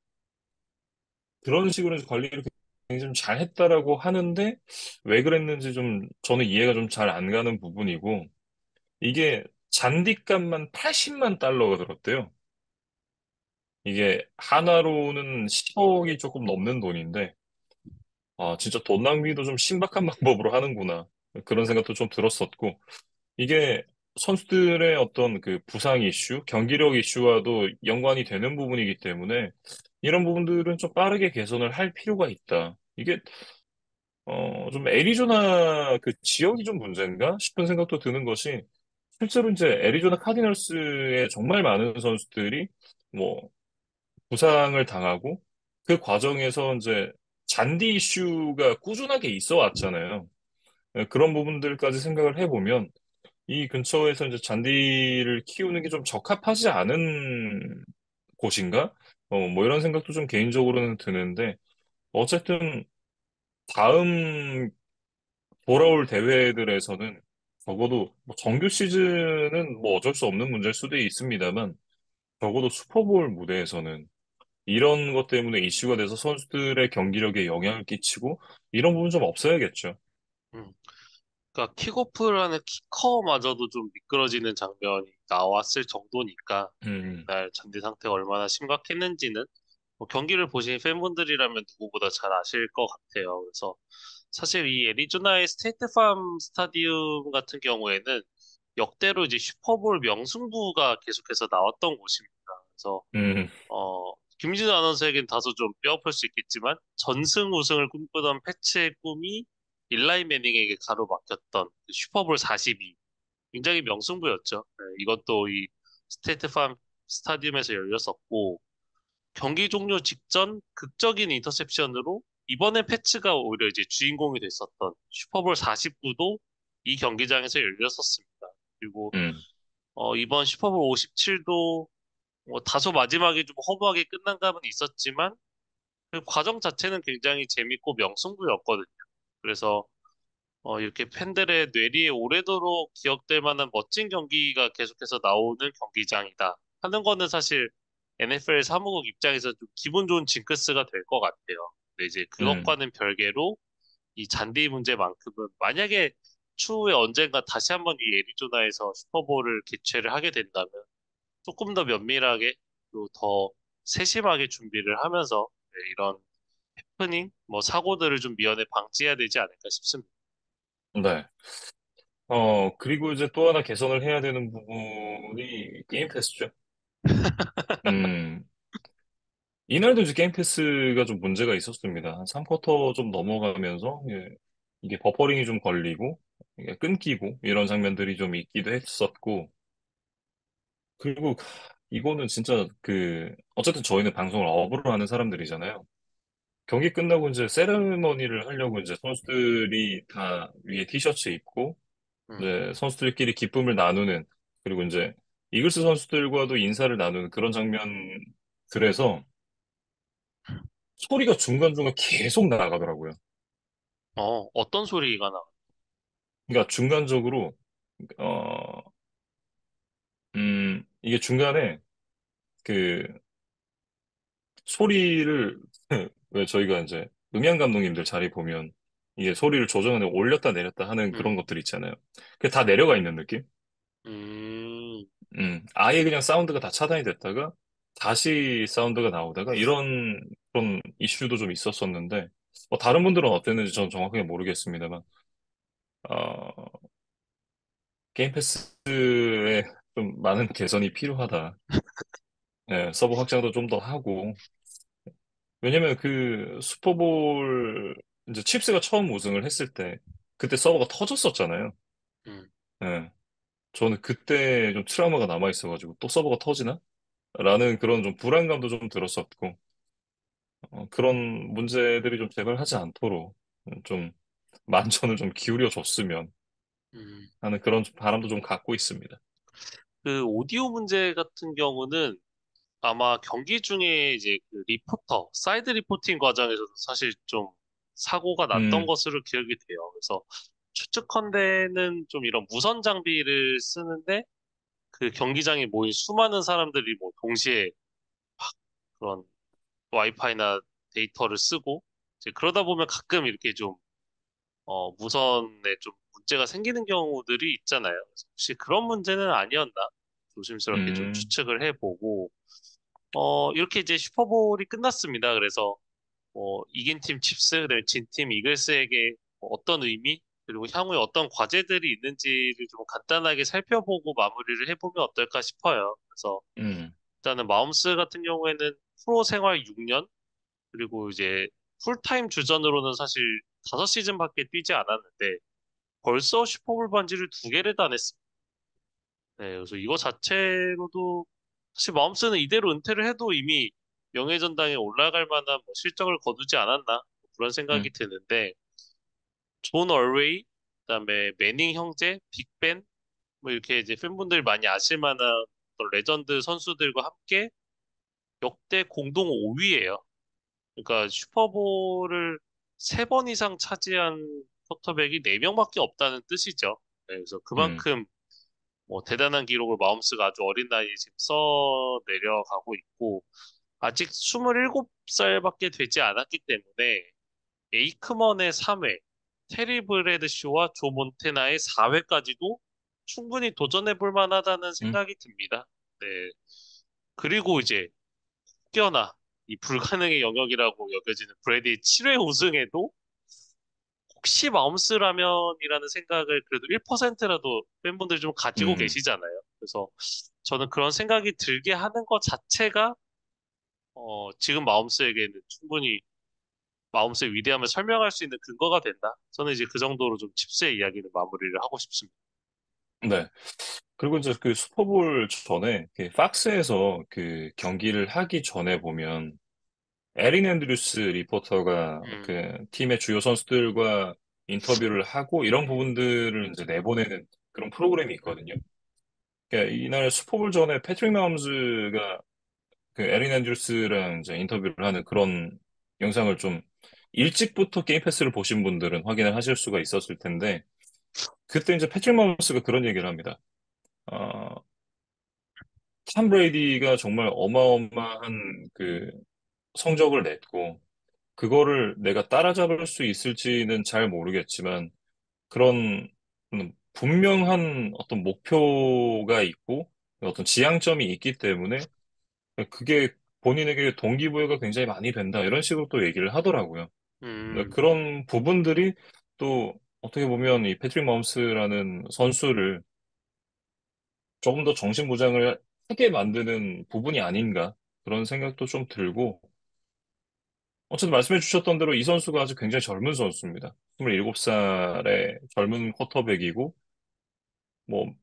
Speaker 1: 그런 식으로 해서 관리를 굉장히 좀 잘했다라고 하는데 왜 그랬는지 좀 저는 이해가 좀 잘 안 가는 부분이고 이게 잔디값만 80만 달러가 들었대요. 이게 하나로는 10억이 조금 넘는 돈인데 아 진짜 돈 낭비도 좀 신박한 방법으로 하는구나 그런 생각도 좀 들었었고 이게 선수들의 어떤 그 부상 이슈, 경기력 이슈와도 연관이 되는 부분이기 때문에 이런 부분들은 좀 빠르게 개선을 할 필요가 있다. 이게 좀 애리조나 그 지역이 좀 문제인가 싶은 생각도 드는 것이 실제로 이제 애리조나 카디널스에 정말 많은 선수들이 뭐 부상을 당하고 그 과정에서 이제 잔디 이슈가 꾸준하게 있어 왔잖아요. 그런 부분들까지 생각을 해보면 이 근처에서 이제 잔디를 키우는 게 좀 적합하지 않은 곳인가? 뭐 이런 생각도 좀 개인적으로는 드는데 어쨌든 다음 돌아올 대회들에서는 적어도 뭐 정규 시즌은 뭐 어쩔 수 없는 문제일 수도 있습니다만 적어도 슈퍼볼 무대에서는 이런 것 때문에 이슈가 돼서 선수들의 경기력에 영향을 끼치고 이런 부분 좀 없어야겠죠.
Speaker 2: 음. 그러니까 킥오프라는 키커마저도 좀 미끄러지는 장면이 나왔을 정도니까
Speaker 1: 음,
Speaker 2: 날 잔디 상태가 얼마나 심각했는지는 뭐 경기를 보신 팬분들이라면 누구보다 잘 아실 것 같아요. 그래서 사실 이 애리조나의 스테이트팜 스타디움 같은 경우에는 역대로 이제 슈퍼볼 명승부가 계속해서 나왔던 곳입니다. 그래서
Speaker 1: 음,
Speaker 2: 김진우 아나운서에겐 다소 좀 뼈아플 수 있겠지만 전승 우승을 꿈꾸던 패츠의 꿈이 일라이 매닝에게 가로막혔던 그 슈퍼볼 42. 굉장히 명승부였죠. 네, 이것도 이 스테이트팜 스타디움에서 열렸었고 경기 종료 직전 극적인 인터셉션으로 이번에 패츠가 오히려 이제 주인공이 됐었던 슈퍼볼 49도 이 경기장에서 열렸었습니다. 그리고
Speaker 1: 음,
Speaker 2: 이번 슈퍼볼 57도 뭐 다소 마지막에 좀 허무하게 끝난 감은 있었지만 그 과정 자체는 굉장히 재밌고 명승부였거든요. 그래서 이렇게 팬들의 뇌리에 오래도록 기억될 만한 멋진 경기가 계속해서 나오는 경기장이다 하는 거는 사실 NFL 사무국 입장에서 좀 기분 좋은 징크스가 될 것 같아요. 근데 이제
Speaker 1: 음.
Speaker 2: 그것과는 별개로 이 잔디 문제만큼은 만약에 추후에 언젠가 다시 한번 이 애리조나에서 슈퍼볼을 개최를 하게 된다면 조금 더 면밀하게 또 더 세심하게 준비를 하면서 네, 이런 해프닝, 뭐 사고들을 좀 미연에 방지해야 되지 않을까 싶습니다.
Speaker 1: 네. 그리고 이제 또 하나 개선을 해야 되는 부분이 게임 패스죠. 음, 이날도 이제 게임 패스가 좀 문제가 있었습니다. 한 3쿼터 좀 넘어가면서, 이게 버퍼링이 좀 걸리고, 이게 끊기고, 이런 장면들이 좀 있기도 했었고, 그리고 이거는 진짜 어쨌든 저희는 방송을 업으로 하는 사람들이잖아요. 경기 끝나고 이제 세레머니를 하려고 이제 선수들이 다 위에 티셔츠 입고,
Speaker 2: 음,
Speaker 1: 이제 선수들끼리 기쁨을 나누는 그리고 이제 이글스 선수들과도 인사를 나누는 그런 장면들에서 소리가 중간중간 계속 나가더라고요.
Speaker 2: 어떤 소리가 나?
Speaker 1: 그러니까 중간적으로 어, 이게 중간에 그 소리를 왜 저희가 이제 음향 감독님들 자리 보면 이게 소리를 조정하는 올렸다 내렸다 하는 그런
Speaker 2: 음,
Speaker 1: 것들 있잖아요. 그게 다 내려가 있는 느낌?
Speaker 2: 음,
Speaker 1: 아예 그냥 사운드가 다 차단이 됐다가 다시 사운드가 나오다가 이런 그런 이슈도 좀 있었었는데 뭐 다른 분들은 어땠는지 저는 정확하게 모르겠습니다만 어, 게임 패스에 좀 많은 개선이 필요하다. 예, 서버 확장도 좀 더 하고 왜냐면 그 슈퍼볼 이제 칩스가 처음 우승을 했을 때 그때 서버가 터졌었잖아요.
Speaker 2: 음,
Speaker 1: 예, 저는 그때 좀 트라우마가 남아 있어가지고 또 서버가 터지나? 라는 그런 좀 불안감도 좀 들었었고 그런 문제들이 좀 재발하지 않도록 좀 만전을 좀 기울여 줬으면
Speaker 2: 음.
Speaker 1: 하는 그런 바람도 좀 갖고 있습니다.
Speaker 2: 그 오디오 문제 같은 경우는 아마 경기 중에 이제 그 리포터, 사이드 리포팅 과정에서도 사실 좀 사고가 났던
Speaker 1: 음,
Speaker 2: 것으로 기억이 돼요. 그래서 추측컨대는 좀 이런 무선 장비를 쓰는데 그 경기장에 모인 수많은 사람들이 뭐 동시에 그런 와이파이나 데이터를 쓰고 이제 그러다 보면 가끔 이렇게 좀 무선에 좀 문제가 생기는 경우들이 있잖아요. 그래서 혹시 그런 문제는 아니었나? 조심스럽게 좀
Speaker 1: 음,
Speaker 2: 추측을 해보고 이렇게 이제 슈퍼볼이 끝났습니다. 그래서 이긴 팀 칩스, 그다음에 진 팀 이글스에게 어떤 의미, 그리고 향후에 어떤 과제들이 있는지를 좀 간단하게 살펴보고 마무리를 해보면 어떨까 싶어요. 그래서
Speaker 1: 음,
Speaker 2: 일단은 마움스 같은 경우에는 프로 생활 6년, 그리고 이제 풀타임 주전으로는 사실 5시즌밖에 뛰지 않았는데 벌써 슈퍼볼 반지를 2개를 따냈습니다. 네, 그래서 이거 자체로도 사실 마움스는 이대로 은퇴를 해도 이미 명예전당에 올라갈 만한 뭐 실적을 거두지 않았나 뭐 그런 생각이
Speaker 1: 음,
Speaker 2: 드는데 존 얼웨이, 그다음에 매닝 형제, 빅벤 뭐 이렇게 이제 팬분들이 많이 아실 만한 어떤 레전드 선수들과 함께 역대 공동 5위예요. 그러니까 슈퍼볼을 3번 이상 차지한 쿼터백이 4명밖에 없다는 뜻이죠. 네, 그래서
Speaker 1: 음,
Speaker 2: 그만큼 뭐 대단한 기록을 마홈스가 아주 어린 나이에 지금 써 내려가고 있고 아직 27살밖에 되지 않았기 때문에 에이크먼의 3회, 테리 브래드쇼와 조 몬테나의 4회까지도 충분히 도전해 볼 만하다는
Speaker 1: 음,
Speaker 2: 생각이 듭니다. 네. 그리고 이제 혹여나 이 불가능의 영역이라고 여겨지는 브래디의 7회 우승에도 혹시 마움스라면이라는 생각을 그래도 1%라도 팬분들이 좀 가지고
Speaker 1: 음.
Speaker 2: 계시잖아요. 그래서 저는 그런 생각이 들게 하는 것 자체가 지금 마움스에게는 충분히 마움스의 위대함을 설명할 수 있는 근거가 된다. 저는 이제 그 정도로 좀 칩스의 이야기는 마무리를 하고 싶습니다.
Speaker 1: 네. 그리고 이제 그 슈퍼볼 전에 그 팍스에서 그 경기를 하기 전에 보면 에린 앤드류스 리포터가
Speaker 2: 음,
Speaker 1: 그 팀의 주요 선수들과 인터뷰를 하고 이런 부분들을 이제 내보내는 그런 프로그램이 있거든요. 그러니까 이날 슈퍼볼 전에 패트릭 마홈스가 그 에린 앤드류스랑 이제 인터뷰를 하는 그런 영상을 좀 일찍부터 게임 패스를 보신 분들은 확인을 하실 수가 있었을 텐데 그때 이제 패트릭 마홈스가 그런 얘기를 합니다. 어, 탐 브레이디가 정말 어마어마한 그 성적을 냈고 그거를 내가 따라잡을 수 있을지는 잘 모르겠지만 그런 분명한 어떤 목표가 있고 어떤 지향점이 있기 때문에 그게 본인에게 동기부여가 굉장히 많이 된다 이런 식으로 또 얘기를 하더라고요. 근데
Speaker 2: 음,
Speaker 1: 그런 부분들이 또 어떻게 보면 이 패트릭 마홈스라는 선수를 조금 더 정신무장을 하게 만드는 부분이 아닌가 그런 생각도 좀 들고 어쨌든 말씀해 주셨던 대로 이 선수가 아주 굉장히 젊은 선수입니다. 27살의 젊은 쿼터백이고 뭐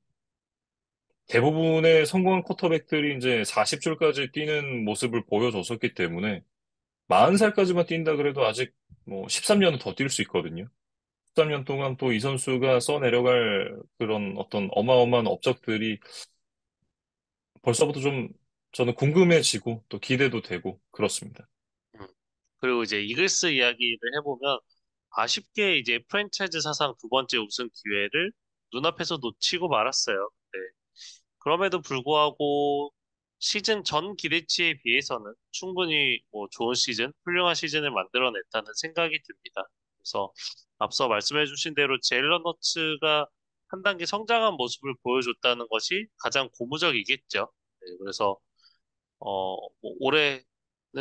Speaker 1: 대부분의 성공한 쿼터백들이 이제 40줄까지 뛰는 모습을 보여줬었기 때문에 40살까지만 뛴다 그래도 아직 뭐 13년은 더 뛸 수 있거든요. 13년 동안 또 이 선수가 써내려갈 그런 어떤 어마어마한 업적들이 벌써부터 좀 저는 궁금해지고 또 기대도 되고 그렇습니다.
Speaker 2: 음. 그리고 이제 이글스 이야기를 해보면 아쉽게 이제 프랜차이즈 사상 2번째 우승 기회를 눈앞에서 놓치고 말았어요. 네. 그럼에도 불구하고 시즌 전 기대치에 비해서는 충분히 뭐 좋은 시즌, 훌륭한 시즌을 만들어냈다는 생각이 듭니다. 그래서 앞서 말씀해주신 대로 제일런 허츠가 한 단계 성장한 모습을 보여줬다는 것이 가장 고무적이겠죠. 네, 그래서 뭐 올해는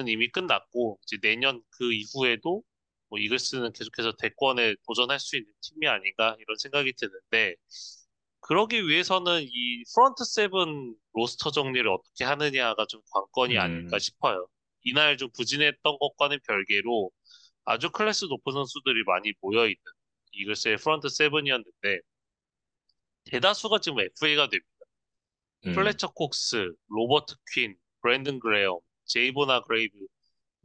Speaker 2: 이미 끝났고 이제 내년 그 이후에도 뭐 이글스는 계속해서 대권에 도전할 수 있는 팀이 아닌가 이런 생각이 드는데 그러기 위해서는 이 프런트 세븐 로스터 정리를 어떻게 하느냐가 좀 관건이 아닐까
Speaker 1: 음,
Speaker 2: 싶어요. 이날 좀 부진했던 것과는 별개로 아주 클래스 높은 선수들이 많이 모여있는 이글스의 프런트 세븐이었는데 대다수가 지금 FA가 됩니다.
Speaker 1: 음,
Speaker 2: 플래처 콕스, 로버트 퀸, 브랜든 그레엄, 제이보나 그레이브,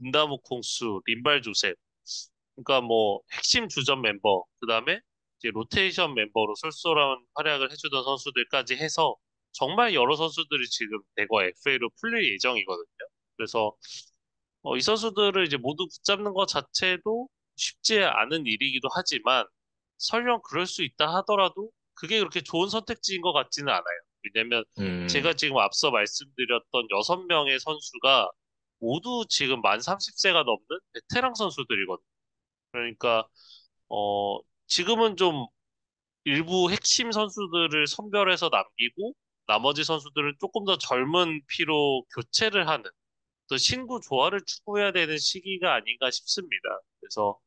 Speaker 2: 은다무 콩수, 린발 조셉. 그러니까 뭐 핵심 주전 멤버, 그다음에 이제 로테이션 멤버로 쏠쏠한 활약을 해주던 선수들까지 해서 정말 여러 선수들이 지금 대거 FA로 풀릴 예정이거든요. 그래서 이 선수들을 이제 모두 붙잡는 것 자체도 쉽지 않은 일이기도 하지만 설령 그럴 수 있다 하더라도 그게 그렇게 좋은 선택지인 것 같지는 않아요. 왜냐면
Speaker 1: 음,
Speaker 2: 제가 지금 앞서 말씀드렸던 6명의 선수가 모두 지금 만 30세가 넘는 베테랑 선수들이거든요. 그러니까 지금은 좀 일부 핵심 선수들을 선별해서 남기고 나머지 선수들은 조금 더 젊은 피로 교체를 하는 또 신구 조화를 추구해야 되는 시기가 아닌가 싶습니다. 그래서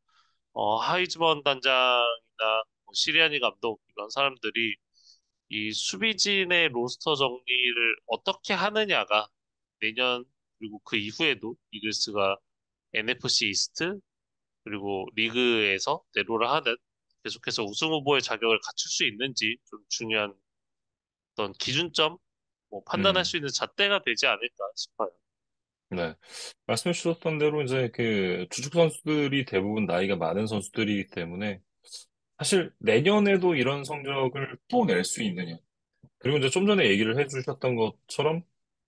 Speaker 2: 하이즈먼 단장이나 뭐 시리아니 감독 이런 사람들이 이 수비진의 로스터 정리를 어떻게 하느냐가 내년 그리고 그 이후에도 이글스가 NFC 이스트 그리고 리그에서 내로를 하는 계속해서 우승 후보의 자격을 갖출 수 있는지 좀 중요한 어떤 기준점 뭐 판단할
Speaker 1: 음,
Speaker 2: 수 있는 잣대가 되지 않을까 싶어요.
Speaker 1: 네. 말씀해 주셨던 대로 이제 그 주축 선수들이 대부분 나이가 많은 선수들이기 때문에 사실 내년에도 이런 성적을 또 낼 수 있느냐. 그리고 이제 좀 전에 얘기를 해주셨던 것처럼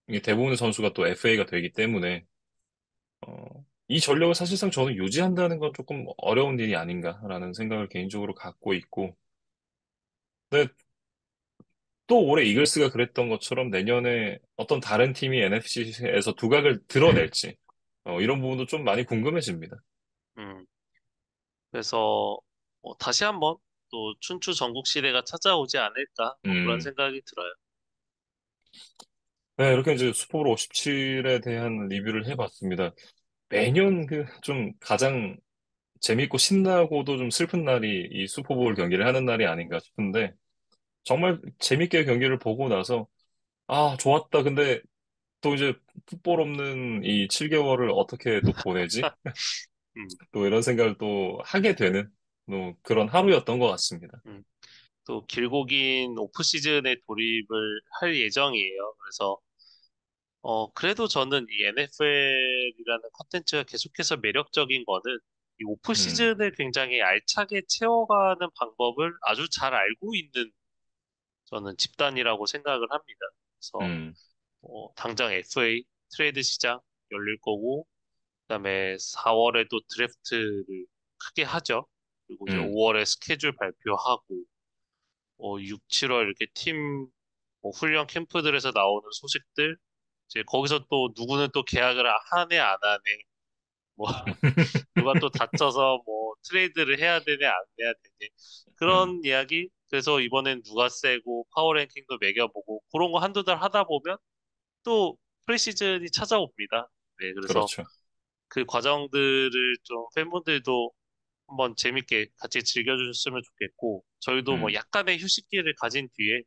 Speaker 1: 이게 대부분의 선수가 또 FA가 되기 때문에 이 전력을 사실상 저는 유지한다는 건 조금 어려운 일이 아닌가라는 생각을 개인적으로 갖고 있고, 근데 또 올해 이글스가 그랬던 것처럼 내년에 어떤 다른 팀이 NFC에서 두각을 드러낼지, 이런 부분도 좀 많이 궁금해집니다.
Speaker 2: 음, 그래서 다시 한번 또 춘추 전국 시대가 찾아오지 않을까 뭐 그런
Speaker 1: 음,
Speaker 2: 생각이 들어요.
Speaker 1: 네, 이렇게 이제 슈퍼볼 57에 대한 리뷰를 해봤습니다. 매년 그 좀 가장 재밌고 신나고도 좀 슬픈 날이 이 슈퍼볼 경기를 하는 날이 아닌가 싶은데, 정말 재밌게 경기를 보고 나서, 아, 좋았다. 근데 또 이제 풋볼 없는 이 7개월을 어떻게 또 보내지?
Speaker 2: 음,
Speaker 1: 또 이런 생각을 또 하게 되는 또 그런 하루였던 것 같습니다.
Speaker 2: 음. 또 길고 긴 오프 시즌에 돌입을 할 예정이에요. 그래서 그래도 저는 이 NFL이라는 컨텐츠가 계속해서 매력적인 거는 이 오프
Speaker 1: 음,
Speaker 2: 시즌을 굉장히 알차게 채워가는 방법을 아주 잘 알고 있는 저는 집단이라고 생각을 합니다. 그래서
Speaker 1: 음,
Speaker 2: 당장 FA 트레이드 시장 열릴 거고, 그다음에 4월에도 드래프트를 크게 하죠. 그리고 이제
Speaker 1: 음,
Speaker 2: 5월에 스케줄 발표하고, 6, 7월 이렇게 팀 훈련 캠프들에서 나오는 소식들, 이제 거기서 또 누구는 또 계약을 하네 안 하네, 뭐 누가 또 다쳐서 뭐 트레이드를 해야 되네 안 해야 되네
Speaker 1: 음,
Speaker 2: 그런 이야기. 그래서 이번엔 누가 세고 파워 랭킹도 매겨보고 그런 거 한두 달 하다 보면 또 프리시즌이 찾아옵니다. 네, 그래서
Speaker 1: 그렇죠.
Speaker 2: 그 과정들을 좀 팬분들도 한번 재밌게 같이 즐겨주셨으면 좋겠고, 저희도 뭐
Speaker 1: 음,
Speaker 2: 약간의 휴식기를 가진 뒤에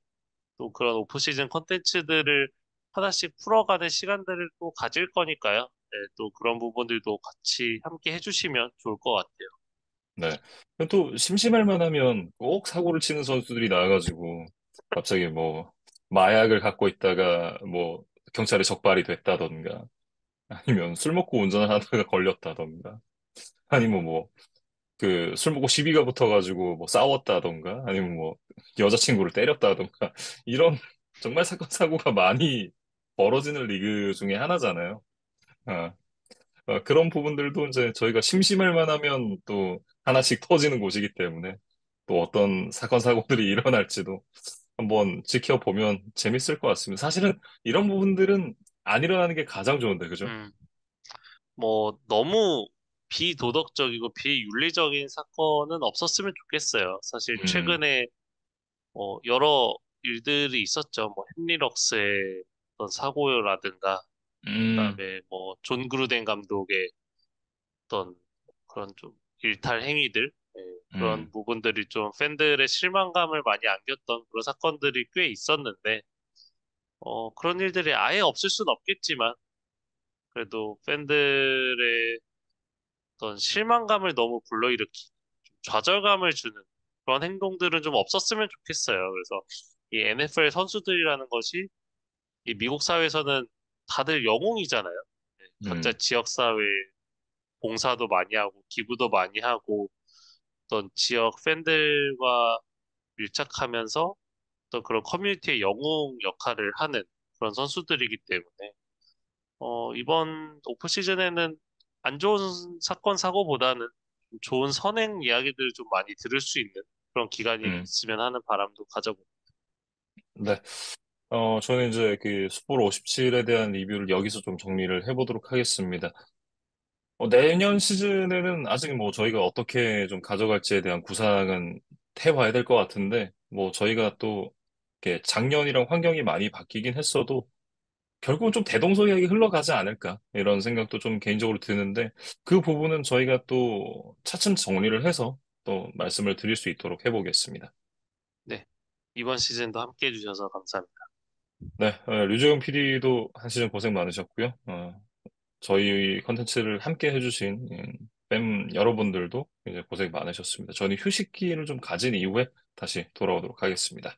Speaker 2: 또 그런 오프시즌 컨텐츠들을 하나씩 풀어가는 시간들을 또 가질 거니까요. 네, 또 그런 부분들도 같이 함께 해주시면 좋을 것 같아요.
Speaker 1: 네. 또 심심할 만하면 꼭 사고를 치는 선수들이 나와가지고 갑자기 뭐 마약을 갖고 있다가 뭐 경찰에 적발이 됐다던가 아니면 술 먹고 운전하다가 걸렸다던가 아니면 뭐 그 술 먹고 시비가 붙어가지고 뭐 싸웠다던가 아니면 뭐 여자친구를 때렸다던가 이런 정말 사건 사고가 많이 벌어지는 리그 중에 하나잖아요. 아, 그런 부분들도 이제 저희가 심심할 만하면 또 하나씩 터지는 곳이기 때문에 또 어떤 사건 사고들이 일어날지도 한번 지켜보면 재밌을 것 같습니다. 사실은 이런 부분들은 안 일어나는 게 가장 좋은데, 그죠?
Speaker 2: 음, 뭐 너무 비도덕적이고 비윤리적인 사건은 없었으면 좋겠어요. 사실
Speaker 1: 음,
Speaker 2: 최근에 여러 일들이 있었죠. 뭐 헨리 럭스의 어떤 사고라든가,
Speaker 1: 음,
Speaker 2: 그다음에 뭐 존 그루덴 감독의 어떤 그런 좀 일탈 행위들, 예, 그런
Speaker 1: 음,
Speaker 2: 부분들이 좀 팬들의 실망감을 많이 안겼던 그런 사건들이 꽤 있었는데, 그런 일들이 아예 없을 순 없겠지만, 그래도 팬들의 어떤 실망감을 너무 불러일으키, 좀 좌절감을 주는 그런 행동들은 좀 없었으면 좋겠어요. 그래서 이 NFL 선수들이라는 것이 이 미국 사회에서는 다들 영웅이잖아요. 네, 각자
Speaker 1: 음,
Speaker 2: 지역사회 봉사도 많이 하고, 기부도 많이 하고, 어떤 지역 팬들과 밀착하면서 어떤 그런 커뮤니티의 영웅 역할을 하는 그런 선수들이기 때문에, 이번 오프 시즌에는 안 좋은 사건, 사고보다는 좀 좋은 선행 이야기들을 좀 많이 들을 수 있는 그런 기간이
Speaker 1: 음.
Speaker 2: 됐으면 하는 바람도 가져봅니다.
Speaker 1: 네. 저는 이제 그 숯불 57에 대한 리뷰를 여기서 좀 정리를 해보도록 하겠습니다. 내년 시즌에는 아직 뭐 저희가 어떻게 좀 가져갈지에 대한 구상은 해봐야 될 것 같은데, 뭐 저희가 또 이렇게 작년이랑 환경이 많이 바뀌긴 했어도 결국은 좀 대동소이하게 흘러가지 않을까 이런 생각도 좀 개인적으로 드는데 그 부분은 저희가 또 차츰 정리를 해서 또 말씀을 드릴 수 있도록 해보겠습니다.
Speaker 2: 네. 이번 시즌도 함께 해주셔서 감사합니다.
Speaker 1: 네, 류재용 PD도 한 시즌 고생 많으셨고요. 저희 컨텐츠를 함께 해주신 뺨 여러분들도 이제 고생 많으셨습니다. 저는 휴식기를 좀 가진 이후에 다시 돌아오도록 하겠습니다.